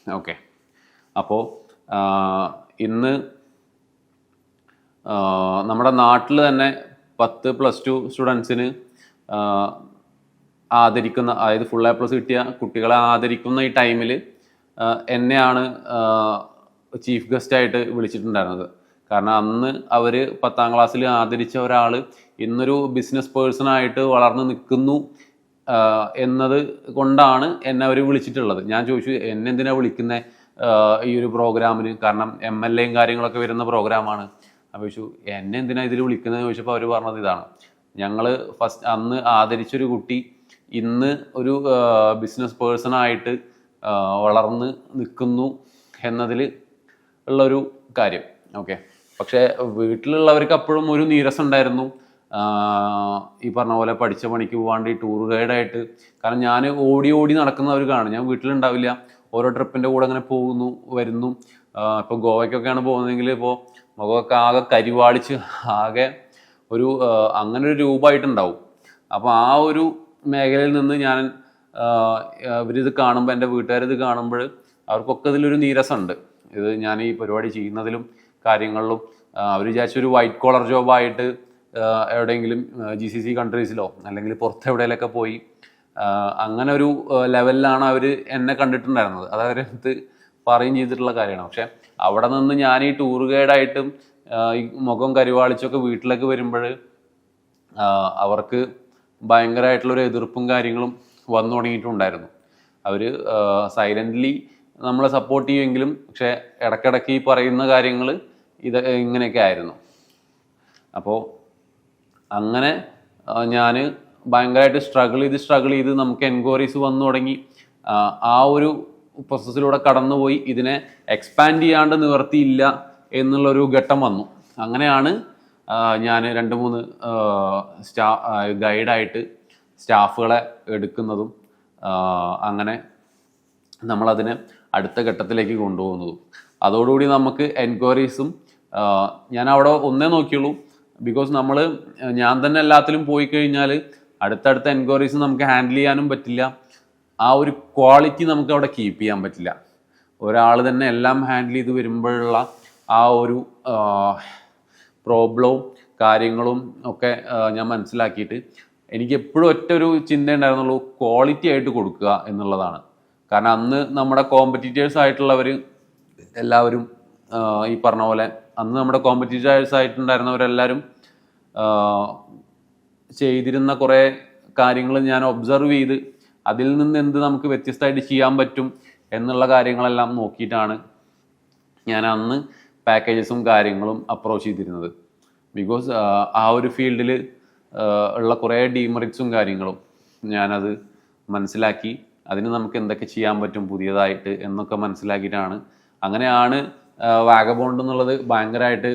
ഓക്കെ, അപ്പോൾ ഇന്ന് നമ്മുടെ നാട്ടിൽ തന്നെ 10+2 സ്റ്റുഡൻസിന് ആദരിക്കുന്ന, അതായത് ഫുൾ A+ കിട്ടിയ കുട്ടികളെ ആദരിക്കുന്ന ഈ ടൈമിൽ എന്നെയാണ് ചീഫ് ഗസ്റ്റായിട്ട് വിളിച്ചിട്ടുണ്ടായിരുന്നത്. കാരണം അന്ന് അവർ 10ാം ക്ലാസ്സിൽ ആദരിച്ച ഒരാൾ ഇന്നൊരു ബിസിനസ് പേഴ്സണായിട്ട് വളർന്നു നിൽക്കുന്നു എന്നത് കൊണ്ടാണ് എന്നെ അവർ വിളിച്ചിട്ടുള്ളത്. ഞാൻ ചോദിച്ചു എന്നെന്തിനാണ് വിളിക്കുന്നത് ഈ ഒരു പ്രോഗ്രാമിന്, കാരണം MLAയും കാര്യങ്ങളൊക്കെ വരുന്ന പ്രോഗ്രാമാണ്. അപ്പോൾ ചോദിച്ചു എന്നെ എന്തിനാണ് ഇതിൽ വിളിക്കുന്നത് ചോദിച്ചപ്പോൾ അവർ പറഞ്ഞത് ഇതാണ്, ഞങ്ങൾ അന്ന് ആദരിച്ചൊരു കുട്ടി ഇന്ന് ഒരു ബിസിനസ് പേഴ്സണായിട്ട് വളർന്ന് നിൽക്കുന്നു എന്നതിൽ ഉള്ളൊരു കാര്യം. ഓക്കെ, പക്ഷേ വീട്ടിലുള്ളവർക്ക് അപ്പോഴും ഒരു നീരസം ഉണ്ടായിരുന്നു. ഈ പറഞ്ഞ പോലെ പഠിച്ച പണിക്ക് പോകാണ്ട് ടൂർ ഗൈഡായിട്ട്, കാരണം ഞാൻ ഓടി നടക്കുന്നവർ കാണും, ഞാൻ വീട്ടിലുണ്ടാവില്ല, ഓരോ ട്രിപ്പിൻ്റെ കൂടെ അങ്ങനെ പോകുന്നു വരുന്നു. ഇപ്പോൾ ഗോവയ്ക്കൊക്കെയാണ് പോകുന്നതെങ്കിൽ ഇപ്പോൾ മുഖമൊക്കെ ആകെ കരിവാളിച്ച് ആകെ അങ്ങനെ ഒരു രൂപമായിട്ടുണ്ടാവും. അപ്പോൾ ആ ഒരു മേഖലയിൽ നിന്ന് ഞാൻ ഇവരിത് കാണുമ്പോൾ, എൻ്റെ വീട്ടുകാരിത് കാണുമ്പോൾ അവർക്കൊക്കെ ഇതിലൊരു നീരസമുണ്ട്. ഇത് ഞാൻ ഈ പരിപാടി ചെയ്യുന്നതിലും കാര്യങ്ങളിലും. അവർ വിചാരിച്ചൊരു വൈറ്റ് കോളർ ജോബായിട്ട് എവിടെയെങ്കിലും GCC കൺട്രീസിലോ അല്ലെങ്കിൽ പുറത്തെവിടെയെങ്കിലൊക്കെ പോയി അങ്ങനെ ഒരു ലെവലിലാണ് അവർ എന്നെ കണ്ടിട്ടുണ്ടായിരുന്നത്. അത് അവരടുത്ത് പറയുകയും ചെയ്തിട്ടുള്ള കാര്യമാണ്. പക്ഷെ അവിടെ നിന്ന് ഞാൻ ഈ ടൂർ ഗൈഡായിട്ടും ഈ മുഖം കരുവാളിച്ചൊക്കെ വീട്ടിലേക്ക് വരുമ്പോൾ അവർക്ക് ഭയങ്കരമായിട്ടുള്ളൊരു എതിർപ്പും കാര്യങ്ങളും വന്നു തുടങ്ങിയിട്ടുണ്ടായിരുന്നു. അവർ സൈലൻ്റ്ലി നമ്മളെ സപ്പോർട്ട് ചെയ്യുമെങ്കിലും പക്ഷെ ഇടയ്ക്കിടയ്ക്ക് ഈ പറയുന്ന കാര്യങ്ങൾ ഇങ്ങനെയൊക്കെ ആയിരുന്നു. അപ്പോൾ അങ്ങനെ ഞാൻ ഭയങ്കരമായിട്ട് സ്ട്രഗിൾ ചെയ്ത് നമുക്ക് എൻക്വയറീസ് വന്നു തുടങ്ങി. ആ ഒരു പ്രോസസ്സിലൂടെ കടന്നുപോയി. ഇതിനെ എക്സ്പാൻഡ് ചെയ്യാണ്ട് നിവർത്തിയില്ല എന്നുള്ളൊരു ഘട്ടം വന്നു. അങ്ങനെയാണ് ഞാൻ 2-3 ഗൈഡായിട്ട് സ്റ്റാഫുകളെ എടുക്കുന്നതും അങ്ങനെ നമ്മളതിനെ അടുത്ത ഘട്ടത്തിലേക്ക് കൊണ്ടുപോകുന്നതും. അതോടുകൂടി നമുക്ക് എൻക്വയറീസും ഞാൻ അവിടെ ഒന്നേ നോക്കിയുള്ളൂ. ബിക്കോസ് ഞാൻ തന്നെ എല്ലാത്തിലും പോയി കഴിഞ്ഞാൽ അടുത്തടുത്ത എൻക്വയറീസ് നമുക്ക് ഹാൻഡിൽ ചെയ്യാനും പറ്റില്ല. ആ ഒരു ക്വാളിറ്റി നമുക്ക് അവിടെ കീപ്പ് ചെയ്യാൻ പറ്റില്ല. ഒരാൾ തന്നെ എല്ലാം ഹാൻഡിൽ ചെയ്ത് വരുമ്പോഴുള്ള ആ ഒരു പ്രോബ്ലവും കാര്യങ്ങളും ഒക്കെ ഞാൻ മനസ്സിലാക്കിയിട്ട് എനിക്ക് എപ്പോഴും ഒറ്റൊരു ചിന്ത ഉണ്ടായിരുന്നുള്ളൂ, ക്വാളിറ്റി ആയിട്ട് കൊടുക്കുക എന്നുള്ളതാണ്. കാരണം അന്ന് നമ്മുടെ കോമ്പറ്റീറ്റേഴ്സ് ആയിട്ടുള്ളവർ എല്ലാവരും ഈ പറഞ്ഞ പോലെ അന്ന് നമ്മുടെ കോമ്പറ്റീറ്റേഴ്സ് ആയിട്ടുണ്ടായിരുന്നവരെല്ലാവരും ചെയ്തിരുന്ന കുറേ കാര്യങ്ങൾ ഞാൻ ഒബ്സർവ് ചെയ്ത് അതിൽ നിന്ന് എന്ത് നമുക്ക് വ്യത്യസ്തമായിട്ട് ചെയ്യാൻ പറ്റും എന്നുള്ള കാര്യങ്ങളെല്ലാം നോക്കിയിട്ടാണ് ഞാൻ അന്ന് പാക്കേജസും കാര്യങ്ങളും അപ്രോച്ച് ചെയ്തിരുന്നത്. ബിക്കോസ് ആ ഒരു ഫീൽഡിൽ ഉള്ള കുറേ ഡീമെറിറ്റ്സും കാര്യങ്ങളും ഞാനത് മനസ്സിലാക്കി അതിന് നമുക്ക് എന്തൊക്കെ ചെയ്യാൻ പറ്റും പുതിയതായിട്ട് എന്നൊക്കെ മനസ്സിലാക്കിയിട്ടാണ്. അങ്ങനെയാണ് വാഗബോണ്ട് എന്നുള്ളത് ഭയങ്കരമായിട്ട്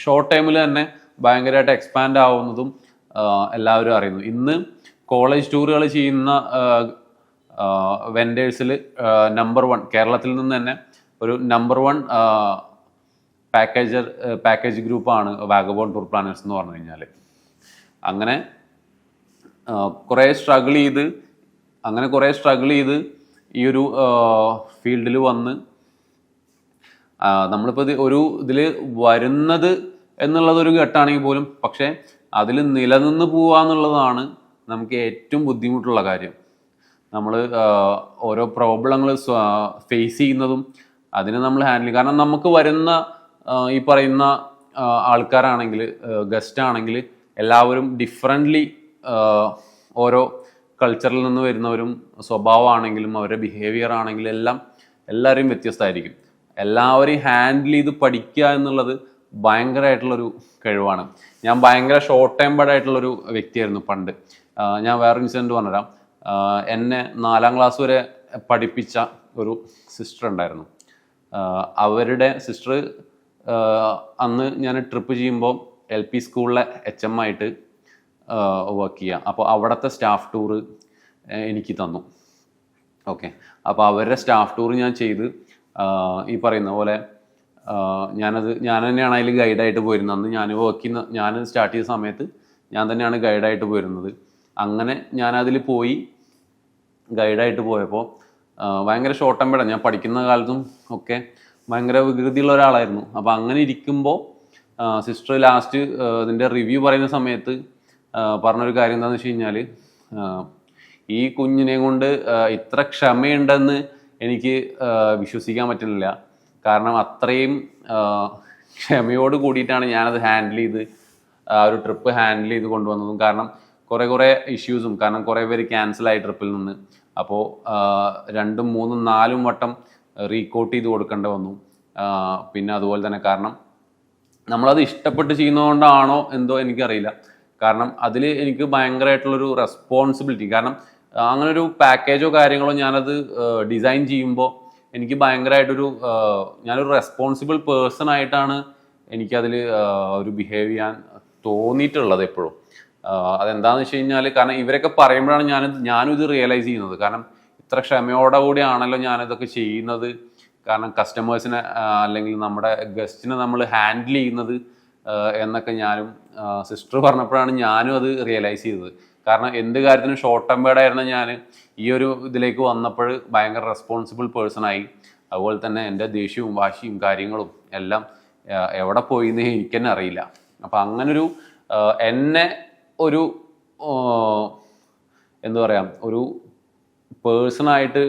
ഷോർട്ട് ടൈമിൽ തന്നെ ഭയങ്കരമായിട്ട് എക്സ്പാൻഡ് ആവുന്നതും എല്ലാവരും അറിയുന്നു. ഇന്ന് കോളേജ് ടൂറുകൾ ചെയ്യുന്ന വെൻഡേഴ്സിൽ നമ്പർ 1 കേരളത്തിൽ നിന്ന് തന്നെ ഒരു നമ്പർ 1 പാക്കേജ് ഗ്രൂപ്പാണ് വാഗബോണ്ട് ടൂർ പ്ലാനേഴ്സ് എന്ന് പറഞ്ഞു കഴിഞ്ഞാൽ. അങ്ങനെ കുറേ സ്ട്രഗിൾ ചെയ്ത് ഈ ഒരു ഫീൽഡിൽ വന്ന് നമ്മളിപ്പോൾ ഇതിൽ വരുന്നത് എന്നുള്ളതൊരു ഘട്ടമാണെങ്കിൽ പോലും പക്ഷേ അതിൽ നിലനിന്ന് പോവുക എന്നുള്ളതാണ് നമുക്ക് ഏറ്റവും ബുദ്ധിമുട്ടുള്ള കാര്യം. നമ്മൾ ഓരോ പ്രോബ്ലങ്ങൾ ഫേസ് ചെയ്യുന്നതും അതിനെ നമ്മൾ ഹാൻഡിൽ ചെയ്യും. കാരണം നമുക്ക് വരുന്ന ഈ പറയുന്ന ആൾക്കാരാണെങ്കിൽ ഗസ്റ്റ് ആണെങ്കിൽ എല്ലാവരും ഡിഫറൻ്റ്ലി ഓരോ കൾച്ചറിൽ നിന്ന് വരുന്നവരും സ്വഭാവമാണെങ്കിലും അവരുടെ ബിഹേവിയർ ആണെങ്കിലും എല്ലാവരും വ്യത്യസ്തമായിരിക്കും. എല്ലാവരെയും ഹാൻഡിൽ ചെയ്ത് പഠിക്കുക എന്നുള്ളത് ഭയങ്കരമായിട്ടുള്ളൊരു കഴിവാണ്. ഞാൻ ഭയങ്കര ഷോർട്ട് ടെമ്പേർഡായിട്ടുള്ളൊരു വ്യക്തിയായിരുന്നു പണ്ട്. ഞാൻ വേറെ ഇൻസിഡൻറ്റ് പറഞ്ഞുതരാം. എന്നെ 4ാം ക്ലാസ് വരെ പഠിപ്പിച്ച ഒരു സിസ്റ്റർ ഉണ്ടായിരുന്നു. അവരുടെ സിസ്റ്റർ അന്ന് ഞാൻ ട്രിപ്പ് ചെയ്യുമ്പോൾ LP സ്കൂളിലെ HM ആയിട്ട് വർക്ക് ചെയ്യുക. അപ്പോൾ അവിടുത്തെ സ്റ്റാഫ് ടൂറ് എനിക്ക് തന്നു. ഓക്കെ, അപ്പോൾ അവരുടെ സ്റ്റാഫ് ടൂർ ഞാൻ ചെയ്ത് ഈ പറയുന്ന പോലെ ഞാൻ തന്നെയാണ് അതിൽ ഗൈഡായിട്ട് പോയിരുന്നത്. അന്ന് ഞാൻ സ്റ്റാർട്ട് ചെയ്ത സമയത്ത് ഞാൻ തന്നെയാണ് ഗൈഡായിട്ട് പോയിരുന്നത്. അങ്ങനെ ഞാനതിൽ പോയി ഗൈഡായിട്ട് പോയപ്പോൾ ഭയങ്കര ഷോർട്ട് ടെമ്പേർഡാണ്. ഞാൻ പഠിക്കുന്ന കാലത്തും ഒക്കെ ഭയങ്കര വികൃതിയുള്ള ഒരാളായിരുന്നു. അപ്പോൾ അങ്ങനെ ഇരിക്കുമ്പോൾ സിസ്റ്റർ ലാസ്റ്റ് ഇതിൻ്റെ റിവ്യൂ പറയുന്ന സമയത്ത് പറഞ്ഞൊരു കാര്യം എന്താണെന്ന് വെച്ച് കഴിഞ്ഞാൽ, ഈ കുഞ്ഞിനെ കൊണ്ട് ഇത്ര ക്ഷമയുണ്ടെന്ന് എനിക്ക് വിശ്വസിക്കാൻ പറ്റുന്നില്ല. കാരണം അത്രയും ക്ഷമയോട് കൂടിയിട്ടാണ് ഞാനത് ഹാൻഡിൽ ചെയ്ത് ഒരു ട്രിപ്പ് ഹാൻഡിൽ ചെയ്ത് കൊണ്ടുവന്നതും. കാരണം കുറേ ഇഷ്യൂസും, കാരണം കുറേ പേര് ക്യാൻസലായി ട്രിപ്പിൽ നിന്ന്. അപ്പോൾ 2, 3, 4 വട്ടം റീകോട്ട് ചെയ്ത് കൊടുക്കേണ്ടി വന്നു. പിന്നെ അതുപോലെ തന്നെ കാരണം നമ്മളത് ഇഷ്ടപ്പെട്ട് ചെയ്യുന്നതുകൊണ്ടാണോ എന്തോ എനിക്കറിയില്ല. കാരണം അതിൽ എനിക്ക് ഭയങ്കരമായിട്ടുള്ളൊരു റെസ്പോൺസിബിലിറ്റി, കാരണം അങ്ങനെ ഒരു പാക്കേജോ കാര്യങ്ങളോ ഞാനത് ഡിസൈൻ ചെയ്യുമ്പോൾ എനിക്ക് ഭയങ്കരമായിട്ടൊരു ഞാനൊരു റെസ്പോൺസിബിൾ പേഴ്സൺ ആയിട്ടാണ് എനിക്കതിൽ ഒരു ബിഹേവ് ചെയ്യാൻ തോന്നിയിട്ടുള്ളത് എപ്പോഴും. അതെന്താണെന്ന് വെച്ച് കഴിഞ്ഞാൽ, കാരണം ഇവരൊക്കെ പറയുമ്പോഴാണ് ഞാനും ഇത് റിയലൈസ് ചെയ്യുന്നത്. കാരണം ഇത്ര ക്ഷമയോടെ കൂടിയാണല്ലോ ഞാനിതൊക്കെ ചെയ്യുന്നത്. കാരണം കസ്റ്റമേഴ്സിനെ അല്ലെങ്കിൽ നമ്മുടെ ഗസ്റ്റിനെ നമ്മൾ ഹാൻഡിൽ ചെയ്യുന്നത് എന്നൊക്കെ ഞാനും സിസ്റ്റർ പറഞ്ഞപ്പോഴാണ് ഞാനും അത് റിയലൈസ് ചെയ്തത്. കാരണം എന്ത് കാര്യത്തിനും ഷോർട്ട് ടെമ്പേർഡ് ആയിരുന്ന ഞാൻ ഈ ഒരു ഇതിലേക്ക് വന്നപ്പോൾ ഭയങ്കര റെസ്പോൺസിബിൾ പേഴ്സണായി. അതുപോലെ തന്നെ എൻ്റെ ദേഷ്യവും വാശിയും കാര്യങ്ങളും എല്ലാം എവിടെ പോയി എന്ന് എനിക്ക് തന്നെ അറിയില്ല. അപ്പം അങ്ങനൊരു എന്നെ ഒരു എന്താ പറയുക, ഒരു പേഴ്സണായിട്ട്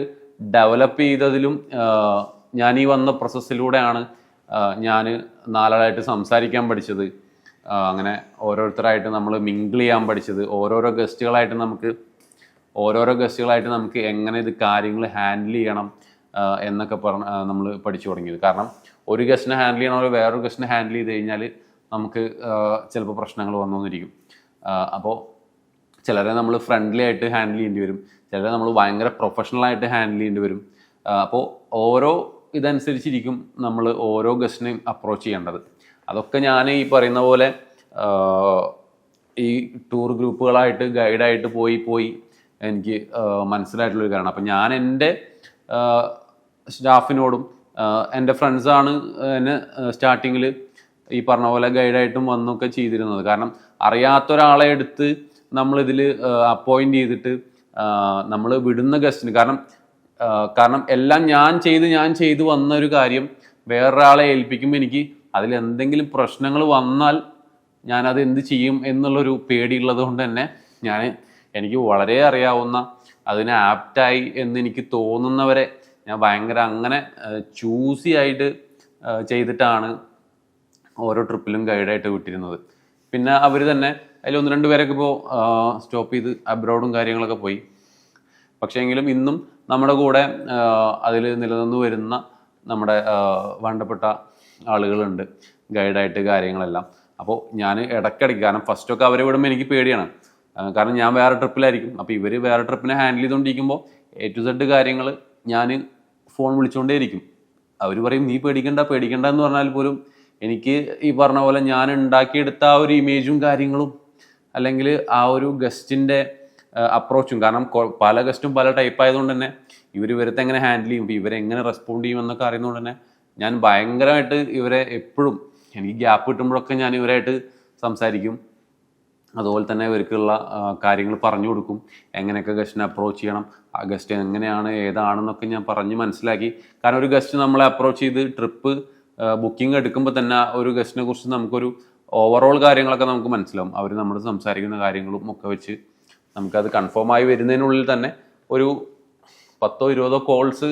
ഡെവലപ്പ് ചെയ്തതിലും ഞാൻ ഈ വന്ന പ്രോസസ്സിലൂടെയാണ് ഞാൻ നാലാളായിട്ട് സംസാരിക്കാൻ പഠിച്ചത്. അങ്ങനെ ഓരോരുത്തരായിട്ട് നമ്മൾ മിങ്കിൾ ചെയ്യാൻ പഠിച്ചത്. ഓരോരോ ഗസ്റ്റുകളായിട്ട് നമുക്ക് എങ്ങനെ ഇത് കാര്യങ്ങൾ ഹാൻഡിൽ ചെയ്യണം എന്നൊക്കെ നമ്മൾ പഠിച്ചു തുടങ്ങിയത്. കാരണം ഒരു ഗസ്റ്റിനെ ഹാൻഡിൽ ചെയ്യണ വേറൊരു ഗസ്റ്റിനെ ഹാൻഡിൽ ചെയ്ത് കഴിഞ്ഞാൽ നമുക്ക് ചിലപ്പോൾ പ്രശ്നങ്ങൾ വന്നുകൊണ്ടിരിക്കും. അപ്പോൾ ചിലരെ നമ്മൾ ഫ്രണ്ട്ലി ആയിട്ട് ഹാൻഡിൽ ചെയ്യേണ്ടി വരും, ചിലരെ നമ്മൾ ഭയങ്കര പ്രൊഫഷണലായിട്ട് ഹാൻഡിൽ ചെയ്യേണ്ടി വരും. അപ്പോൾ ഓരോ ഇതനുസരിച്ചിരിക്കും നമ്മൾ ഓരോ ഗസ്റ്റിനെയും അപ്രോച്ച് ചെയ്യേണ്ടത്. അതൊക്കെ ഞാൻ ഈ പറയുന്ന പോലെ ഈ ടൂർ ഗ്രൂപ്പുകളായിട്ട് ഗൈഡായിട്ട് പോയി എനിക്ക് മനസ്സിലായിട്ടുള്ളൊരു കാരണം. അപ്പം ഞാൻ എൻ്റെ സ്റ്റാഫിനോടും എൻ്റെ ഫ്രണ്ട്സാണ് എന്നെ സ്റ്റാർട്ടിങ്ങിൽ ഈ പറഞ്ഞ പോലെ ഗൈഡായിട്ടും വന്നൊക്കെ ചെയ്തിരുന്നത്. കാരണം അറിയാത്തൊരാളെ എടുത്ത് നമ്മളിതിൽ അപ്പോയിൻ്റ് ചെയ്തിട്ട് നമ്മൾ വിടുന്ന ഗസ്റ്റിന്, കാരണം എല്ലാം ഞാൻ ചെയ്ത് വന്ന ഒരു കാര്യം വേറൊരാളെ ഏൽപ്പിക്കുമ്പോൾ എനിക്ക് അതിലെന്തെങ്കിലും പ്രശ്നങ്ങൾ വന്നാൽ ഞാനത് എന്ത് ചെയ്യും എന്നുള്ളൊരു പേടിയുള്ളത് കൊണ്ട് തന്നെ എനിക്ക് വളരെ അറിയാവുന്ന, അതിന് ആപ്റ്റായി എന്ന് എനിക്ക് തോന്നുന്നവരെ ഞാൻ ഭയങ്കര അങ്ങനെ ചൂസി ആയിട്ട് ചെയ്തിട്ടാണ് ഓരോ ട്രിപ്പിലും ഗൈഡായിട്ട് വിട്ടിരുന്നത്. പിന്നെ അവർ തന്നെ അതിൽ 1-2 പേരൊക്കെ ഇപ്പോൾ സ്റ്റോപ്പ് ചെയ്ത് അബ്രോഡും കാര്യങ്ങളൊക്കെ പോയി. പക്ഷേ എങ്കിലും ഇന്നും നമ്മുടെ കൂടെ അതിൽ നിലനിന്ന് വരുന്ന നമ്മുടെ വേണ്ടപ്പെട്ട ആളുകളുണ്ട് ഗൈഡായിട്ട് കാര്യങ്ങളെല്ലാം. അപ്പോൾ ഞാൻ ഇടയ്ക്കിടയ്ക്ക്, കാരണം ഫസ്റ്റൊക്കെ അവരെ വിടുമ്പോൾ എനിക്ക് പേടിയാണ്, കാരണം ഞാൻ വേറെ ട്രിപ്പിലായിരിക്കും. അപ്പോൾ ഇവർ വേറെ ട്രിപ്പിനെ ഹാൻഡിൽ ചെയ്തുകൊണ്ടിരിക്കുമ്പോൾ A to Z കാര്യങ്ങൾ ഞാൻ ഫോൺ വിളിച്ചുകൊണ്ടേയിരിക്കും. അവർ പറയും നീ പേടിക്കണ്ട എന്ന് പറഞ്ഞാൽ പോലും എനിക്ക് ഈ പറഞ്ഞ പോലെ ഞാൻ ഉണ്ടാക്കിയെടുത്ത ആ ഒരു ഇമേജും കാര്യങ്ങളും, അല്ലെങ്കിൽ ആ ഒരു ഗസ്റ്റിൻ്റെ അപ്രോച്ചും, കാരണം പല ഗസ്റ്റും പല ടൈപ്പ് ആയതുകൊണ്ട് തന്നെ ഇവരത്തെ എങ്ങനെ ഹാൻഡിൽ ചെയ്യും, ഇവരെങ്ങനെ റെസ്പോണ്ട് ചെയ്യും എന്നൊക്കെ അറിയുന്നതുകൊണ്ട് തന്നെ ഞാൻ ഭയങ്കരമായിട്ട് ഇവരെ എപ്പോഴും, എനിക്ക് ഗ്യാപ്പ് കിട്ടുമ്പോഴൊക്കെ ഞാൻ ഇവരായിട്ട് സംസാരിക്കും. അതുപോലെ തന്നെ ഇവർക്കുള്ള കാര്യങ്ങൾ പറഞ്ഞു കൊടുക്കും, എങ്ങനെയൊക്കെ ഗസ്റ്റിനെ അപ്രോച്ച് ചെയ്യണം, ആ ഗസ്റ്റ് എങ്ങനെയാണ് ഏതാണെന്നൊക്കെ ഞാൻ പറഞ്ഞ് മനസ്സിലാക്കി. കാരണം ഒരു ഗസ്റ്റ് നമ്മളെ അപ്രോച്ച് ചെയ്ത് ട്രിപ്പ് ബുക്കിംഗ് എടുക്കുമ്പോൾ തന്നെ ഒരു ഗസ്റ്റിനെ കുറിച്ച് നമുക്കൊരു ഓവറോൾ കാര്യങ്ങളൊക്കെ നമുക്ക് മനസ്സിലാവും. അവർ നമ്മൾ സംസാരിക്കുന്ന കാര്യങ്ങളും ഒക്കെ വെച്ച് നമുക്കത് കൺഫേം ആയി വരുന്നതിനുള്ളിൽ തന്നെ ഒരു 10-20 കോൾസ്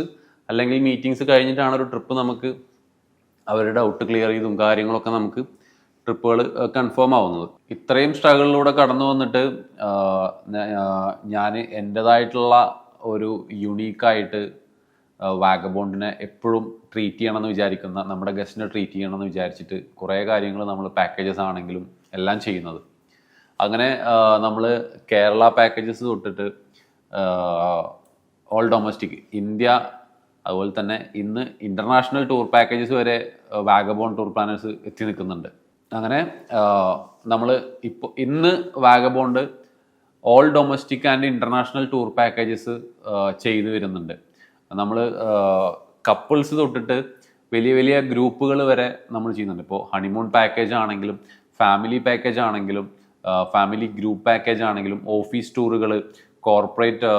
അല്ലെങ്കിൽ മീറ്റിങ്സ് കഴിഞ്ഞിട്ടാണ് ഒരു ട്രിപ്പ് നമുക്ക് അവരുടെ ഡൗട്ട് ക്ലിയർ ചെയ്തും കാര്യങ്ങളൊക്കെ നമുക്ക് ട്രിപ്പുകൾ കൺഫേം ആവുന്നത്. ഇത്രയും സ്ട്രഗിളിലൂടെ കടന്നു വന്നിട്ട് ഞാൻ എൻ്റെതായിട്ടുള്ള ഒരു യുണീക്കായിട്ട് വാഗബോണ്ടിനെ എപ്പോഴും ട്രീറ്റ് ചെയ്യണമെന്ന് വിചാരിക്കുന്ന, നമ്മുടെ ഗസ്റ്റിനെ ട്രീറ്റ് ചെയ്യണമെന്ന് വിചാരിച്ചിട്ട് കുറേ കാര്യങ്ങൾ നമ്മൾ പാക്കേജസ് ആണെങ്കിലും എല്ലാം ചെയ്യുന്നത്. അങ്ങനെ നമ്മൾ കേരള പാക്കേജസ് തൊട്ടിട്ട് ഓൾ ഡൊമസ്റ്റിക് ഇന്ത്യ, അതുപോലെ തന്നെ ഇന്ന് ഇൻ്റർനാഷണൽ ടൂർ പാക്കേജസ് വരെ വാഗബോൺ ടൂർ പ്ലാനേഴ്സ് എത്തി നിൽക്കുന്നുണ്ട്. അങ്ങനെ നമ്മൾ ഇന്ന് Vagabond all domestic and international tour packages ചെയ്തു വരുന്നുണ്ട്. നമ്മൾ കപ്പിൾസ് തൊട്ടിട്ട് വലിയ വലിയ ഗ്രൂപ്പുകൾ വരെ നമ്മൾ ചെയ്യുന്നുണ്ട്. ഇപ്പോൾ ഹണിമൂൺ പാക്കേജ് ആണെങ്കിലും, ഫാമിലി പാക്കേജ് ആണെങ്കിലും, ഫാമിലി ഗ്രൂപ്പ് പാക്കേജ് ആണെങ്കിലും, ഓഫീസ് ടൂറുകൾ, കോർപ്പറേറ്റ്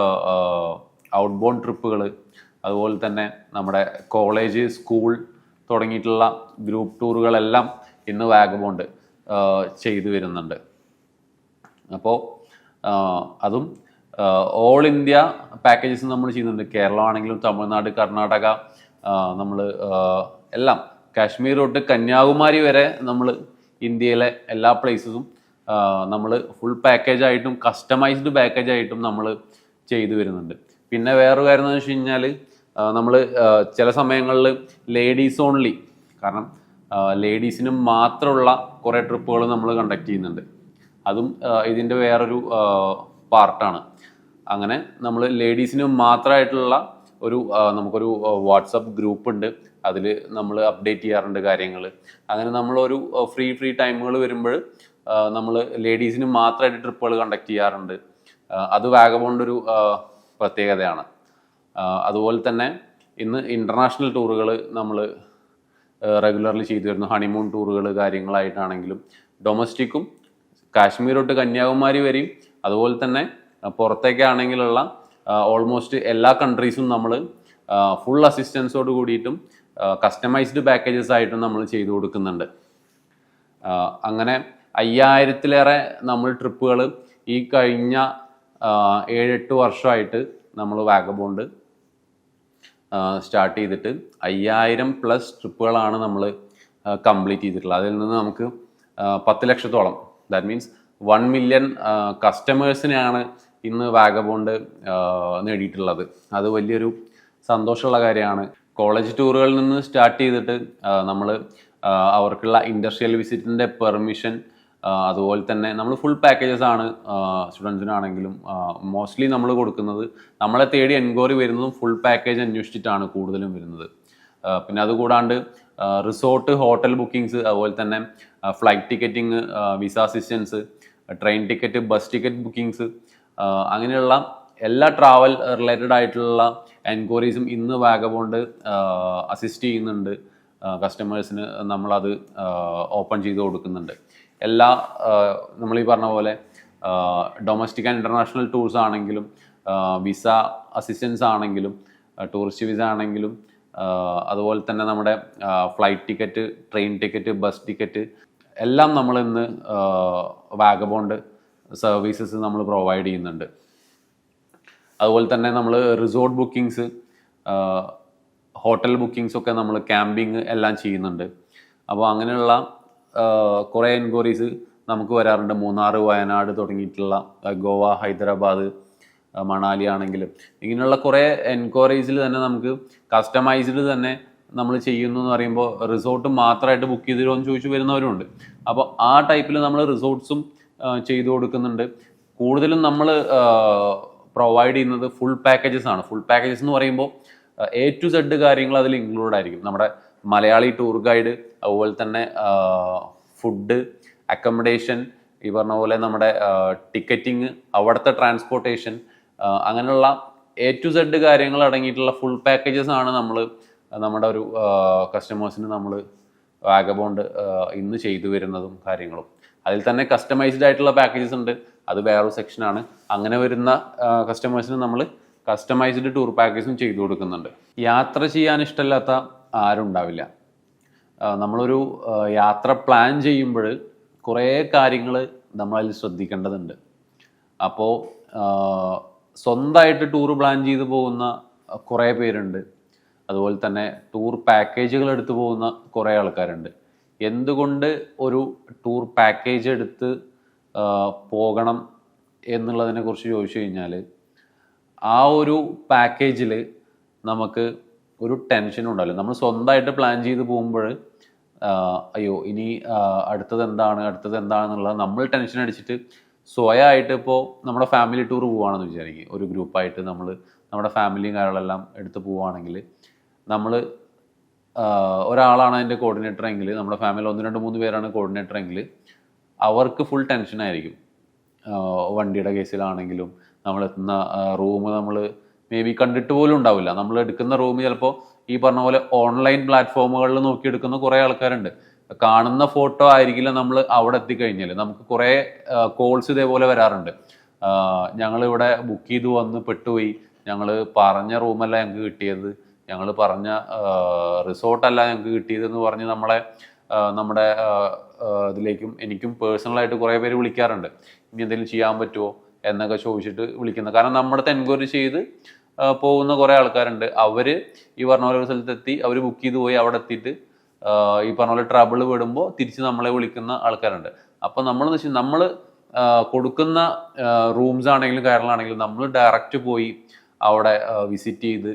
ഔട്ട്ബോund ട്രിപ്പുകൾ, അതുപോലെ തന്നെ നമ്മുടെ കോളേജ്, സ്കൂൾ തുടങ്ങിയിട്ടുള്ള ഗ്രൂപ്പ് ടൂറുകളെല്ലാം ഇന്ന് വാഗബോണ്ട് ചെയ്തു വരുന്നുണ്ട്. അപ്പോൾ അതും ഓൾ ഇന്ത്യ പാക്കേജസ് നമ്മൾ ചെയ്യുന്നുണ്ട്. കേരളം ആണെങ്കിലും തമിഴ്നാട്, കർണാടക, നമ്മൾ എല്ലാം കാശ്മീർ തൊട്ട് കന്യാകുമാരി വരെ നമ്മൾ ഇന്ത്യയിലെ എല്ലാ പ്ലേസസും നമ്മൾ ഫുൾ പാക്കേജായിട്ടും കസ്റ്റമൈസ്ഡ് പാക്കേജായിട്ടും നമ്മൾ ചെയ്തു വരുന്നുണ്ട്. പിന്നെ വേറൊരു കാര്യം എന്ന് വെച്ച് കഴിഞ്ഞാൽ നമ്മൾ ചില സമയങ്ങളിൽ ലേഡീസ് ഓൺലി, കാരണം ലേഡീസിന് മാത്രമുള്ള കുറേ ട്രിപ്പുകൾ നമ്മൾ കണ്ടക്ട് ചെയ്യുന്നുണ്ട്. അതും ഇതിൻ്റെ വേറൊരു പാർട്ടാണ്. അങ്ങനെ നമ്മൾ ലേഡീസിന് മാത്രമായിട്ടുള്ള നമുക്കൊരു വാട്സപ്പ് ഗ്രൂപ്പ് ഉണ്ട്. അതിൽ നമ്മൾ അപ്ഡേറ്റ് ചെയ്യാറുണ്ട് കാര്യങ്ങൾ. അങ്ങനെ നമ്മളൊരു ഫ്രീ ടൈമുകൾ വരുമ്പോൾ നമ്മൾ ലേഡീസിന് മാത്രമായിട്ട് ട്രിപ്പുകൾ കണ്ടക്ട് ചെയ്യാറുണ്ട്. അത് വാഗബോണ്ടൊരു പ്രത്യേകതയാണ്. അതുപോലെ തന്നെ ഇന്ന് ഇൻ്റർനാഷണൽ ടൂറുകൾ നമ്മൾ റെഗുലർലി ചെയ്തു വരുന്നു. ഹണിമൂൺ ടൂറുകൾ കാര്യങ്ങളായിട്ടാണെങ്കിലും ഡൊമസ്റ്റിക്കും കാശ്മീർ തൊട്ട് കന്യാകുമാരി വരെയും അതുപോലെ തന്നെ പുറത്തേക്കാണെങ്കിലുള്ള ഓൾമോസ്റ്റ് എല്ലാ കൺട്രീസും നമ്മൾ ഫുൾ അസിസ്റ്റൻസോട് കൂടിയിട്ടും കസ്റ്റമൈസ്ഡ് പാക്കേജസ് ആയിട്ടും നമ്മൾ ചെയ്തു കൊടുക്കുന്നുണ്ട്. അങ്ങനെ 5000-ലേറെ നമ്മൾ ട്രിപ്പുകൾ ഈ കഴിഞ്ഞ 7-8 വർഷമായിട്ട് നമ്മൾ വാഗബോണ്ട് സ്റ്റാർട്ട് ചെയ്തിട്ട് 5000+ ട്രിപ്പുകളാണ് നമ്മൾ കംപ്ലീറ്റ് ചെയ്തിട്ടുള്ളത്. അതിൽ നിന്ന് നമുക്ക് 10 ലക്ഷത്തോളം, ദാറ്റ് മീൻസ് 1 മില്യൺ കസ്റ്റമേഴ്സിനെയാണ് ഇന്ന് വാഗബോണ്ട് നേടിയിട്ടുള്ളത്. അത് വലിയൊരു സന്തോഷമുള്ള കാര്യമാണ്. കോളേജ് ടൂറുകളിൽ നിന്ന് സ്റ്റാർട്ട് ചെയ്തിട്ട് നമ്മൾ അവർക്കുള്ള ഇൻഡസ്ട്രിയൽ വിസിറ്റിൻ്റെ പെർമിഷൻ, അതുപോലെ തന്നെ നമ്മൾ ഫുൾ പാക്കേജസ് ആണ് സ്റ്റുഡൻസിനാണെങ്കിലും മോസ്റ്റ്ലി നമ്മൾ കൊടുക്കുന്നത്. നമ്മളെ തേടി എൻക്വയറി വരുന്നതും ഫുൾ പാക്കേജ് അന്വേഷിച്ചിട്ടാണ് കൂടുതലും വരുന്നത്. പിന്നെ അതുകൂടാണ്ട് റിസോർട്ട്, ഹോട്ടൽ ബുക്കിങ്സ്, അതുപോലെ തന്നെ flight ticketing, visa assistance, train ticket, bus ticket bookings, അങ്ങനെയുള്ള എല്ലാ ട്രാവൽ റിലേറ്റഡ് ആയിട്ടുള്ള എൻക്വയറീസും ഇന്ന് വാഗബോണ്ട് അസിസ്റ്റ് ചെയ്യുന്നുണ്ട്. കസ്റ്റമേഴ്സിന് നമ്മളത് ഓപ്പൺ ചെയ്ത് കൊടുക്കുന്നുണ്ട്. എല്ലാ നമ്മൾ ഈ പറഞ്ഞ പോലെ ഡൊമസ്റ്റിക് ആൻഡ് ഇൻ്റർനാഷണൽ ടൂർസ് ആണെങ്കിലും, വിസ അസിസ്റ്റൻസ് ആണെങ്കിലും, ടൂറിസ്റ്റ് വിസ ആണെങ്കിലും, അതുപോലെ തന്നെ നമ്മുടെ flight ticket, train ticket, bus ticket എല്ലാം നമ്മൾ ഇന്ന് വാഗബോണ്ട് സർവീസസ് നമ്മൾ പ്രൊവൈഡ് ചെയ്യുന്നുണ്ട്. അതുപോലെ തന്നെ നമ്മൾ റിസോർട്ട് ബുക്കിങ്സ്, ഹോട്ടൽ ബുക്കിങ്സ് ഒക്കെ നമ്മൾ ക്യാമ്പിങ് എല്ലാം ചെയ്യുന്നുണ്ട്. അപ്പോൾ അങ്ങനെയുള്ള കുറേ എൻക്വയറീസ് നമുക്ക് വരാറുണ്ട്. മൂന്നാർ, വയനാട് തുടങ്ങിയിട്ടുള്ള ഗോവ, ഹൈദരാബാദ്, മണാലി ആണെങ്കിലും ഇങ്ങനെയുള്ള കുറേ എൻക്വയറീസിൽ തന്നെ നമുക്ക് കസ്റ്റമൈസ്ഡ് തന്നെ നമ്മൾ ചെയ്യുന്നു എന്ന് പറയുമ്പോൾ റിസോർട്ട് മാത്രമായിട്ട് ബുക്ക് ചെയ്ത് തരുമോ എന്ന് ചോദിച്ചു വരുന്നവരുണ്ട്. അപ്പോൾ ആ ടൈപ്പിൽ നമ്മൾ റിസോർട്ട്സും ചെയ്തു കൊടുക്കുന്നുണ്ട്. കൂടുതലും നമ്മൾ പ്രൊവൈഡ് ചെയ്യുന്നത് ഫുൾ പാക്കേജസ് ആണ്. ഫുൾ പാക്കേജസ് എന്ന് പറയുമ്പോൾ A to Z കാര്യങ്ങൾ അതിൽ ഇൻക്ലൂഡ് ആയിരിക്കും. നമ്മുടെ മലയാളി ടൂർ ഗൈഡ്, അതുപോലെ തന്നെ ഫുഡ്, അക്കോമഡേഷൻ, ഈ പറഞ്ഞ പോലെ നമ്മുടെ ടിക്കറ്റിങ്, അവിടുത്തെ ട്രാൻസ്പോർട്ടേഷൻ, അങ്ങനെയുള്ള A to Z കാര്യങ്ങൾ അടങ്ങിയിട്ടുള്ള ഫുൾ പാക്കേജസ് ആണ് നമ്മൾ നമ്മുടെ ഒരു കസ്റ്റമേഴ്സിന് നമ്മൾ വാഗബോണ്ട് ഇന്ന് ചെയ്തു വരുന്നതും കാര്യങ്ങളും. അതിൽ തന്നെ കസ്റ്റമൈസ്ഡ് ആയിട്ടുള്ള പാക്കേജസ് ഉണ്ട്, അത് വേറൊരു സെക്ഷനാണ്. അങ്ങനെ വരുന്ന കസ്റ്റമേഴ്സിന് നമ്മൾ കസ്റ്റമൈസ്ഡ് ടൂർ പാക്കേജും ചെയ്തു കൊടുക്കുന്നുണ്ട്. യാത്ര ചെയ്യാൻ ഇഷ്ടമില്ലാത്ത ആരും ഉണ്ടാവില്ല. നമ്മളൊരു യാത്ര പ്ലാൻ ചെയ്യുമ്പോൾ കുറേ കാര്യങ്ങൾ നമ്മളതിൽ ശ്രദ്ധിക്കേണ്ടതുണ്ട്. അപ്പോൾ സ്വന്തമായിട്ട് ടൂർ പ്ലാൻ ചെയ്ത് പോകുന്ന കുറേ പേരുണ്ട്. അതുപോലെ തന്നെ ടൂർ പാക്കേജുകൾ എടുത്ത് പോകുന്ന കുറേ ആൾക്കാരുണ്ട്. എന്തുകൊണ്ട് ഒരു ടൂർ പാക്കേജ് എടുത്ത് പോകണം എന്നുള്ളതിനെ കുറിച്ച് ചോദിച്ചു കഴിഞ്ഞാൽ, ആ ഒരു പാക്കേജിൽ നമുക്ക് ഒരു ടെൻഷനും ഉണ്ടാവില്ല. നമ്മൾ സ്വന്തമായിട്ട് പ്ലാൻ ചെയ്ത് പോകുമ്പോൾ അയ്യോ ഇനി അടുത്തത് എന്താണെന്നുള്ളത് നമ്മൾ ടെൻഷൻ അടിച്ചിട്ട് സ്വയമായിട്ട്, ഇപ്പോൾ നമ്മുടെ ഫാമിലി ടൂർ പോവുകയാണെന്ന് വിചാരിക്കും, ഒരു ഗ്രൂപ്പായിട്ട് നമ്മൾ നമ്മുടെ ഫാമിലിയും കാര്യങ്ങളെല്ലാം എടുത്ത് പോവുകയാണെങ്കിൽ, നമ്മൾ ഒരാളാണ് അതിൻ്റെ കോർഡിനേറ്റർ എങ്കിൽ, നമ്മുടെ ഫാമിലി 1, 2, 3 പേരാണ് കോർഡിനേറ്റർ എങ്കിൽ അവർക്ക് ഫുൾ ടെൻഷനായിരിക്കും. വണ്ടിയുടെ കേസിലാണെങ്കിലും നമ്മൾ എത്തുന്ന റൂം നമ്മൾ മേ ബി കണ്ടിട്ട് പോലും ഉണ്ടാവില്ല. നമ്മൾ എടുക്കുന്ന റൂം ചിലപ്പോൾ ഈ പറഞ്ഞ പോലെ ഓൺലൈൻ പ്ലാറ്റ്ഫോമുകളിൽ നോക്കിയെടുക്കുന്ന കുറേ ആൾക്കാരുണ്ട്. കാണുന്ന ഫോട്ടോ ആയിരിക്കില്ല നമ്മൾ അവിടെ എത്തിക്കഴിഞ്ഞാൽ. നമുക്ക് കുറേ കോൾസ് ഇതേപോലെ വരാറുണ്ട്. ഞങ്ങളിവിടെ ബുക്ക് ചെയ്ത് വന്ന് പെട്ടുപോയി, ഞങ്ങൾ പറഞ്ഞ റൂമല്ല ഞങ്ങൾക്ക് കിട്ടിയത്, ഞങ്ങൾ പറഞ്ഞ റിസോർട്ടല്ല ഞങ്ങൾക്ക് കിട്ടിയതെന്ന് പറഞ്ഞ് നമ്മുടെ ഇതിലേക്കും എനിക്കും പേഴ്സണലായിട്ട് കുറേ പേര് വിളിക്കാറുണ്ട്. ഇനി എന്തെങ്കിലും ചെയ്യാൻ പറ്റുമോ എന്നൊക്കെ ചോദിച്ചിട്ട് വിളിക്കുന്നത്. കാരണം നമ്മുടെ എൻക്വയറി ചെയ്ത് പോകുന്ന കുറേ ആൾക്കാരുണ്ട്. അവർ ഈ പറഞ്ഞ പോലെ ഒരു സ്ഥലത്തെത്തി, അവർ ബുക്ക് ചെയ്ത് പോയി, അവിടെ എത്തിയിട്ട് ഈ പറഞ്ഞ പോലെ ട്രബിൾ വിടുമ്പോൾ തിരിച്ച് നമ്മളെ വിളിക്കുന്ന ആൾക്കാരുണ്ട്. അപ്പം നമ്മളെന്ന് വെച്ചാൽ നമ്മൾ കൊടുക്കുന്ന റൂംസ് ആണെങ്കിലും കാര്യങ്ങളാണെങ്കിലും നമ്മൾ ഡയറക്റ്റ് പോയി അവിടെ വിസിറ്റ് ചെയ്ത്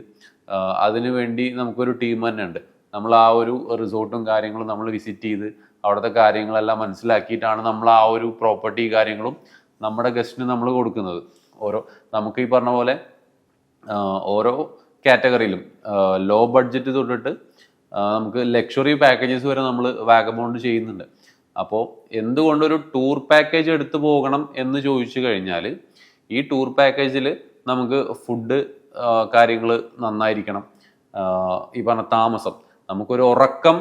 അതിനു വേണ്ടി നമുക്കൊരു ടീം തന്നെ ഉണ്ട്. നമ്മൾ ആ ഒരു റിസോർട്ടും കാര്യങ്ങളും നമ്മൾ വിസിറ്റ് ചെയ്ത് അവിടുത്തെ കാര്യങ്ങളെല്ലാം മനസ്സിലാക്കിയിട്ടാണ് നമ്മൾ ആ ഒരു പ്രോപ്പർട്ടി കാര്യങ്ങളും നമ്മുടെ ഗസ്റ്റിന് നമ്മൾ കൊടുക്കുന്നത്. നമുക്ക് ഈ പറഞ്ഞ പോലെ ഓരോ കാറ്റഗറിയിലും ലോ ബഡ്ജറ്റ് തൊട്ടിട്ട് നമുക്ക് ലക്ഷറി പാക്കേജസ് വരെ നമ്മൾ വാഗബോണ്ട് ചെയ്യുന്നുണ്ട്. അപ്പോൾ എന്തുകൊണ്ടൊരു ടൂർ പാക്കേജ് എടുത്തു പോകണം എന്ന് ചോദിച്ചു കഴിഞ്ഞാൽ, ഈ ടൂർ പാക്കേജിൽ നമുക്ക് ഫുഡ് കാര്യങ്ങൾ നന്നായിരിക്കണം. ഈ പറഞ്ഞ താമസം, നമുക്കൊരു ഉറക്കം,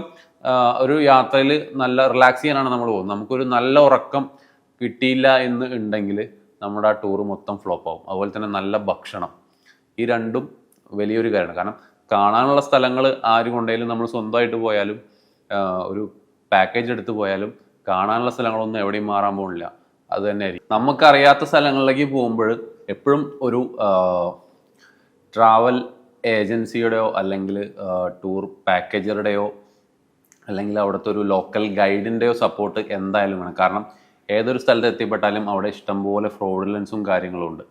ഒരു യാത്രയിൽ നല്ല റിലാക്സ് ചെയ്യാനാണ് നമ്മൾ പോകുന്നത്, നമുക്കൊരു നല്ല ഉറക്കം കിട്ടിയില്ല എന്ന് ഉണ്ടെങ്കിൽ നമ്മുടെ ആ ടൂർ മൊത്തം ഫ്ലോപ്പ് ആവും. അതുപോലെ തന്നെ നല്ല ഭക്ഷണം, ഈ രണ്ടും വലിയൊരു കാര്യമാണ്. കാരണം കാണാനുള്ള സ്ഥലങ്ങൾ ആര് കൊണ്ടെങ്കിലും നമ്മൾ സ്വന്തമായിട്ട് പോയാലും ഒരു പാക്കേജ് എടുത്ത് പോയാലും കാണാനുള്ള സ്ഥലങ്ങളൊന്നും എവിടെയും മാറാൻ പോകുന്നില്ല. അത് തന്നെ ആയിരിക്കും. നമുക്കറിയാത്ത സ്ഥലങ്ങളിലേക്ക് പോകുമ്പോൾ എപ്പോഴും ഒരു ട്രാവൽ ഏജൻസിയുടെയോ അല്ലെങ്കിൽ ടൂർ പാക്കേജറുടെയോ അല്ലെങ്കിൽ അവിടുത്തെ ഒരു ലോക്കൽ ഗൈഡിൻ്റെയോ സപ്പോർട്ട് എന്തായാലും വേണം. കാരണം ഏതൊരു സ്ഥലത്ത് എത്തിപ്പെട്ടാലും അവിടെ ഇഷ്ടംപോലെ ഫ്രോഡുലൻസും കാര്യങ്ങളും ഉണ്ട്.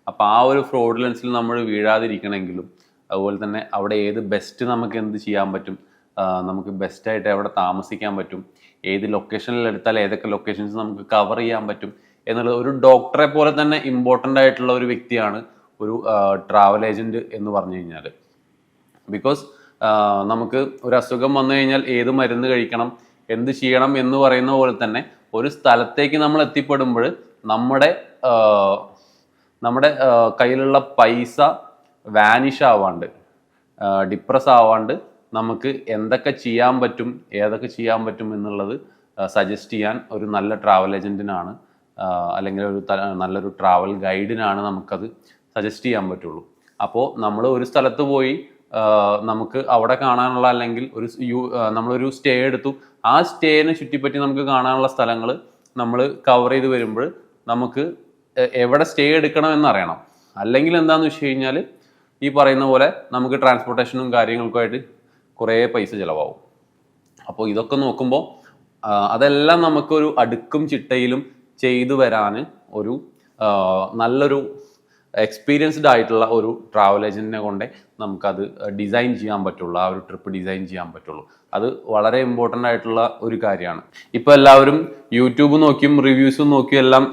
അപ്പോൾ ആ ഒരു ഫ്രോഡുലൻസിൽ നമ്മൾ വീഴാതിരിക്കണമെങ്കിലും അതുപോലെ തന്നെ അവിടെ ഏത് ബെസ്റ്റ് നമുക്ക് എന്ത് ചെയ്യാൻ പറ്റും, നമുക്ക് ബെസ്റ്റായിട്ട് എവിടെ താമസിക്കാൻ പറ്റും, ഏത് ലൊക്കേഷനിൽ എടുത്താൽ ഏതൊക്കെ ലൊക്കേഷൻസ് നമുക്ക് കവർ ചെയ്യാൻ പറ്റും എന്നുള്ളത് ഒരു ഡോക്ടറെ പോലെ തന്നെ ഇമ്പോർട്ടൻ്റ് ആയിട്ടുള്ള ഒരു വ്യക്തിയാണ് ഒരു ട്രാവൽ ഏജൻറ്റ് എന്ന് പറഞ്ഞു കഴിഞ്ഞാൽ. ബിക്കോസ് നമുക്ക് ഒരു അസുഖം വന്നു കഴിഞ്ഞാൽ ഏത് മരുന്ന് കഴിക്കണം, എന്ത് ചെയ്യണം എന്ന് പറയുന്ന പോലെ തന്നെ ഒരു സ്ഥലത്തേക്ക് നമ്മൾ എത്തിപ്പെടുമ്പോൾ നമ്മുടെ കയ്യിലുള്ള പൈസ വാനിഷ് ആവാണ്ട്, ഡിപ്രസ് ആവാണ്ട് നമുക്ക് എന്തൊക്കെ ചെയ്യാൻ പറ്റും, ഏതൊക്കെ ചെയ്യാൻ പറ്റും എന്നുള്ളത് സജസ്റ്റ് ചെയ്യാൻ ഒരു നല്ല ട്രാവൽ ഏജൻറ്റിനാണ് അല്ലെങ്കിൽ നല്ലൊരു ട്രാവൽ ഗൈഡിനാണ് നമുക്കത് സജസ്റ്റ് ചെയ്യാൻ പറ്റുള്ളൂ. അപ്പോൾ നമ്മൾ ഒരു സ്ഥലത്ത് പോയി നമുക്ക് അവിടെ കാണാനുള്ള അല്ലെങ്കിൽ നമ്മളൊരു സ്റ്റേ എടുത്തു, ആ സ്റ്റേനെ ചുറ്റിപ്പറ്റി നമുക്ക് കാണാനുള്ള സ്ഥലങ്ങൾ നമ്മൾ കവർ ചെയ്ത് വരുമ്പോൾ നമുക്ക് എവിടെ സ്റ്റേ എടുക്കണം എന്നറിയണം. അല്ലെങ്കിൽ എന്താണെന്ന് വെച്ച് കഴിഞ്ഞാൽ ഈ പറയുന്ന പോലെ നമുക്ക് ട്രാൻസ്പോർട്ടേഷനും കാര്യങ്ങൾക്കുമായിട്ട് കുറേ പൈസ ചിലവാകും. അപ്പോൾ ഇതൊക്കെ നോക്കുമ്പോൾ അതെല്ലാം നമുക്കൊരു അടുക്കും ചിട്ടയിലും ചെയ്തു വരാൻ ഒരു നല്ലൊരു എക്സ്പീരിയൻസ്ഡ് ആയിട്ടുള്ള ഒരു ട്രാവൽ ഏജൻറ്റിനെ കൊണ്ടേ നമുക്കത് ഡിസൈൻ ചെയ്യാൻ പറ്റുള്ളൂ, ആ ഒരു ട്രിപ്പ് ഡിസൈൻ ചെയ്യാൻ പറ്റുള്ളൂ. അത് വളരെ ഇമ്പോർട്ടൻ്റ് ആയിട്ടുള്ള ഒരു കാര്യമാണ്. ഇപ്പോൾ എല്ലാവരും യൂട്യൂബ് നോക്കിയും റിവ്യൂസും നോക്കിയും എല്ലാം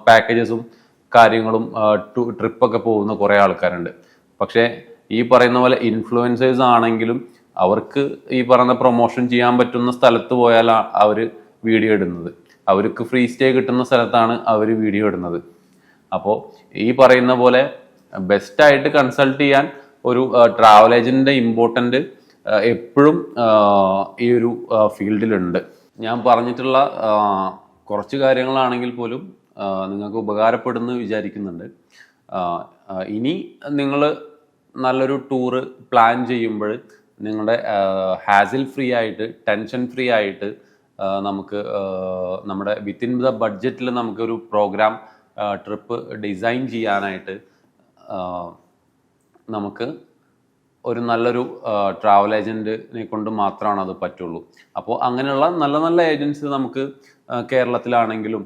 പാക്കേജസും കാര്യങ്ങളും ട്രിപ്പൊക്കെ പോകുന്ന കുറേ ആൾക്കാരുണ്ട്. പക്ഷേ ഈ പറയുന്ന പോലെ ഇൻഫ്ലുവൻസേഴ്സ് ആണെങ്കിലും അവർക്ക് ഈ പറയുന്ന പ്രൊമോഷൻ ചെയ്യാൻ പറ്റുന്ന സ്ഥലത്ത് പോയാലാണ് അവർ വീഡിയോ ഇടുന്നത്, അവർക്ക് ഫ്രീ സ്റ്റേ കിട്ടുന്ന സ്ഥലത്താണ് അവർ വീഡിയോ ഇടുന്നത്. അപ്പോൾ ഈ പറയുന്ന പോലെ ബെസ്റ്റായിട്ട് കൺസൾട്ട് ചെയ്യാൻ ഒരു ട്രാവൽ ഏജൻറ്റിൻ്റെ ഇമ്പോർട്ടൻ്റ് എപ്പോഴും ഈ ഒരു ഫീൽഡിലുണ്ട്. ഞാൻ പറഞ്ഞിട്ടുള്ള കുറച്ച് കാര്യങ്ങളാണെങ്കിൽ പോലും നിങ്ങൾക്ക് ഉപകാരപ്പെടുമെന്ന് വിചാരിക്കുന്നുണ്ട്. ഇനി നിങ്ങൾ നല്ലൊരു ടൂറ് പ്ലാൻ ചെയ്യുമ്പോൾ നിങ്ങളുടെ ഹാസിൽ ഫ്രീ ആയിട്ട്, ടെൻഷൻ ഫ്രീ ആയിട്ട് നമുക്ക് നമ്മുടെ വിത്തിൻ ദ ബഡ്ജറ്റിൽ നമുക്കൊരു പ്രോഗ്രാം ട്രിപ്പ് ഡിസൈൻ ചെയ്യാനായിട്ട് നമുക്ക് ഒരു നല്ലൊരു ട്രാവൽ ഏജൻറ്റിനെ കൊണ്ട് മാത്രമാണ് അത് പറ്റുള്ളൂ. അപ്പോൾ അങ്ങനെയുള്ള നല്ല നല്ല ഏജൻസി നമുക്ക് കേരളത്തിലാണെങ്കിലും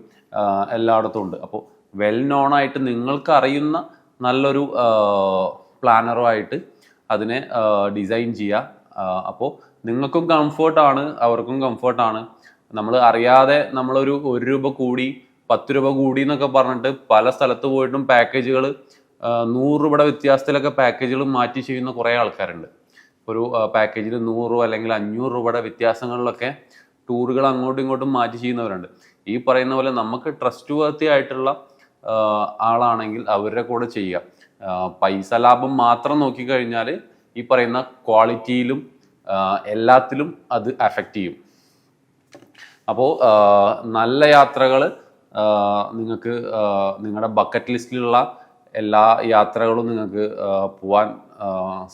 എല്ലായിടത്തും ഉണ്ട്. അപ്പോൾ വെൽ നോൺ ആയിട്ട് നിങ്ങൾക്ക് അറിയുന്ന നല്ലൊരു പ്ലാനറുമായിട്ട് അതിനെ ഡിസൈൻ ചെയ്യുക. അപ്പോൾ നിങ്ങൾക്കും കംഫർട്ടാണ്, അവർക്കും കംഫർട്ടാണ്. നമ്മൾ അറിയാതെ നമ്മളൊരു 1 രൂപ കൂടി 10 രൂപ കൂടി എന്നൊക്കെ പറഞ്ഞിട്ട് പല സ്ഥലത്ത് പോയിട്ടും പാക്കേജുകൾ 100 രൂപയുടെ വ്യത്യാസത്തിലൊക്കെ പാക്കേജുകൾ മാറ്റി ചെയ്യുന്ന കുറേ ആൾക്കാരുണ്ട്. ഒരു പാക്കേജിൽ 100 അല്ലെങ്കിൽ 500 രൂപയുടെ വ്യത്യാസങ്ങളിലൊക്കെ ടൂറുകൾ അങ്ങോട്ടും ഇങ്ങോട്ടും മാറ്റി ചെയ്യുന്നവരുണ്ട്. ഈ പറയുന്ന പോലെ നമുക്ക് ട്രസ്റ്റ് വർത്തി ആയിട്ടുള്ള ആളാണെങ്കിൽ അവരുടെ കൂടെ ചെയ്യുക. പൈസ ലാഭം മാത്രം നോക്കിക്കഴിഞ്ഞാൽ ഈ പറയുന്ന ക്വാളിറ്റിയിലും എല്ലാത്തിലും അത് അഫക്റ്റ് ചെയ്യും. അപ്പോൾ നല്ല യാത്രകൾ നിങ്ങൾക്ക് നിങ്ങളുടെ ബക്കറ്റ് ലിസ്റ്റിലുള്ള എല്ലാ യാത്രകളും നിങ്ങൾക്ക് പോവാൻ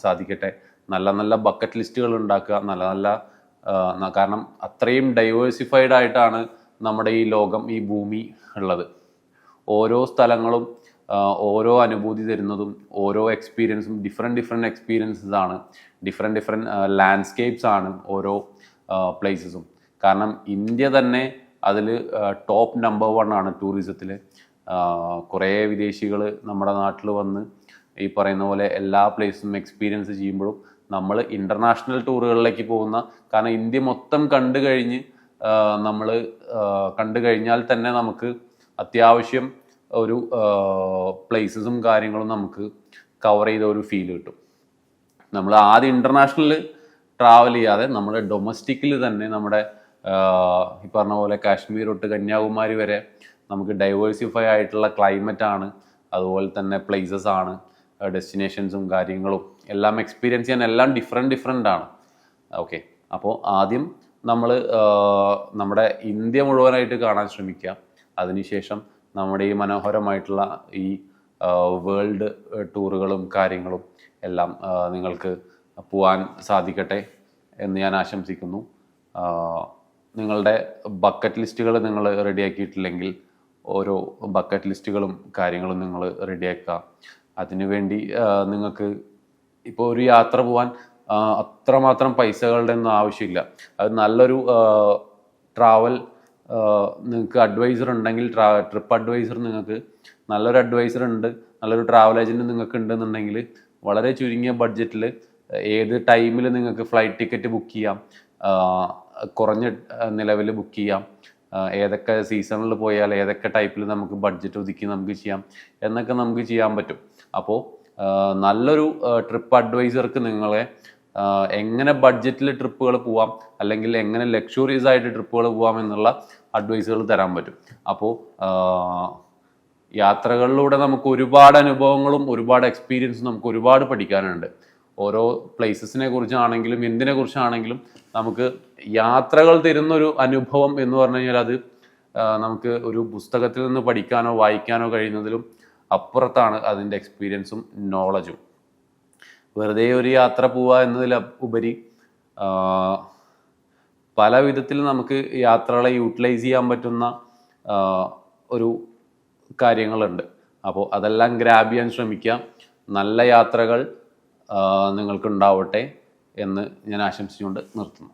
സാധിക്കട്ടെ. നല്ല നല്ല ബക്കറ്റ് ലിസ്റ്റുകൾ ഉണ്ടാക്കുക, നല്ല നല്ല കാരണം അത്രയും ഡൈവേഴ്സിഫൈഡ് ആയിട്ടാണ് നമ്മുടെ ഈ ലോകം, ഈ ഭൂമി ഉള്ളത്. ഓരോ സ്ഥലങ്ങളും ഓരോ അനുഭൂതി തരുന്നതും ഓരോ എക്സ്പീരിയൻസും ഡിഫറെൻറ്റ് എക്സ്പീരിയൻസസ് ആണ്, ഡിഫറെൻറ്റ് ലാൻഡ്സ്കേപ്സ് ആണ് ഓരോ പ്ലേസസും. കാരണം ഇന്ത്യ തന്നെ അതിൽ ടോപ്പ് നമ്പർ 1 ആണ് ടൂറിസത്തിൽ. കുറേ വിദേശികൾ നമ്മുടെ നാട്ടിൽ വന്ന് ഈ പറയുന്ന പോലെ എല്ലാ പ്ലേസും എക്സ്പീരിയൻസ് ചെയ്യുമ്പോഴും നമ്മൾ ഇൻ്റർനാഷണൽ ടൂറുകളിലേക്ക് പോകുന്ന, കാരണം ഇന്ത്യ മൊത്തം കണ്ടു കഴിഞ്ഞാൽ തന്നെ നമുക്ക് അത്യാവശ്യം ഒരു പ്ലേസസും കാര്യങ്ങളും നമുക്ക് കവർ ചെയ്ത ഒരു ഫീൽ കിട്ടും. നമ്മൾ ആദ്യം ഇൻ്റർനാഷണൽ ട്രാവൽ ചെയ്യാതെ നമ്മുടെ ഡൊമസ്റ്റിക്കിൽ തന്നെ നമ്മുടെ ഈ പറഞ്ഞ പോലെ കാശ്മീർ തൊട്ട് കന്യാകുമാരി വരെ നമുക്ക് ഡൈവേഴ്സിഫൈ ആയിട്ടുള്ള ക്ലൈമറ്റ് ആണ്, അതുപോലെ തന്നെ പ്ലേസസ് ആണ്, ഡെസ്റ്റിനേഷൻസും കാര്യങ്ങളും എല്ലാം എക്സ്പീരിയൻസ് ചെയ്യാൻ എല്ലാം ഡിഫറെൻ്റ് ആണ്. ഓക്കെ. അപ്പോൾ ആദ്യം നമ്മൾ നമ്മുടെ ഇന്ത്യ മുഴുവനായിട്ട് കാണാൻ ശ്രമിക്കുക. അതിനുശേഷം നമ്മുടെ ഈ മനോഹരമായിട്ടുള്ള ഈ വേൾഡ് ടൂറുകളും കാര്യങ്ങളും എല്ലാം നിങ്ങൾക്ക് പോവാൻ സാധിക്കട്ടെ എന്ന് ഞാൻ ആശംസിക്കുന്നു. നിങ്ങളുടെ ബക്കറ്റ് ലിസ്റ്റുകൾ നിങ്ങൾ റെഡിയാക്കിയിട്ടില്ലെങ്കിൽ ഓരോ ബക്കറ്റ് ലിസ്റ്റുകളും കാര്യങ്ങളും നിങ്ങൾ റെഡിയാക്കുക. അതിനുവേണ്ടി നിങ്ങൾക്ക് ഇപ്പോൾ ഒരു യാത്ര പോകാൻ അത്രമാത്രം പൈസകളുടെ ഒന്നും ആവശ്യമില്ല. അത് നല്ലൊരു ട്രാവൽ നിങ്ങൾക്ക് അഡ്വൈസർ ഉണ്ടെങ്കിൽ ട്രിപ്പ് അഡ്വൈസർ നിങ്ങൾക്ക് നല്ലൊരു അഡ്വൈസർ ഉണ്ട്, നല്ലൊരു ട്രാവൽ ഏജൻറ്റ് നിങ്ങൾക്ക് ഉണ്ടെന്നുണ്ടെങ്കിൽ വളരെ ചുരുങ്ങിയ ബഡ്ജറ്റിൽ ഏത് ടൈമിൽ നിങ്ങൾക്ക് ഫ്ലൈറ്റ് ടിക്കറ്റ് ബുക്ക് ചെയ്യാം, കുറഞ്ഞ നിലവിൽ ബുക്ക് ചെയ്യാം, ഏതൊക്കെ സീസണിൽ പോയാൽ ഏതൊക്കെ ടൈപ്പിൽ നമുക്ക് ബഡ്ജറ്റ് ഒതുക്കി നമുക്ക് ചെയ്യാം എന്നൊക്കെ നമുക്ക് ചെയ്യാൻ പറ്റും. അപ്പോൾ നല്ലൊരു ട്രിപ്പ് അഡ്വൈസർക്ക് നിങ്ങളെ എങ്ങനെ ബഡ്ജറ്റിൽ ട്രിപ്പുകൾ പോവാം അല്ലെങ്കിൽ എങ്ങനെ ലക്ഷറീസ് ആയിട്ട് ട്രിപ്പുകൾ പോവാം എന്നുള്ള അഡ്വൈസുകൾ തരാൻ പറ്റും. അപ്പോൾ യാത്രകളിലൂടെ നമുക്ക് ഒരുപാട് അനുഭവങ്ങളും ഒരുപാട് എക്സ്പീരിയൻസും നമുക്ക് ഒരുപാട് പഠിക്കാനുണ്ട്. ഓരോ പ്ലേസസിനെ കുറിച്ചാണെങ്കിലും എന്തിനെ കുറിച്ചാണെങ്കിലും നമുക്ക് യാത്രകൾ തരുന്നൊരു അനുഭവം എന്ന് പറഞ്ഞു കഴിഞ്ഞാൽ അത് നമുക്ക് ഒരു പുസ്തകത്തിൽ നിന്ന് പഠിക്കാനോ വായിക്കാനോ കഴിയുന്നതിലും അപ്പുറത്താണ് അതിൻ്റെ എക്സ്പീരിയൻസും നോളജും. വെറുതെ ഒരു യാത്ര പോവുക എന്നതിൽ ഉപരി പല വിധത്തിൽ നമുക്ക് യാത്രകളെ യൂട്ടിലൈസ് ചെയ്യാൻ പറ്റുന്ന ഒരു കാര്യങ്ങളുണ്ട്. അപ്പോൾ അതെല്ലാം ഗ്രാബ് ചെയ്യാൻ ശ്രമിക്കുക. നല്ല യാത്രകൾ നിങ്ങൾക്കുണ്ടാവട്ടെ എന്ന് ഞാൻ ആശംസിച്ചുകൊണ്ട് നിർത്തുന്നു.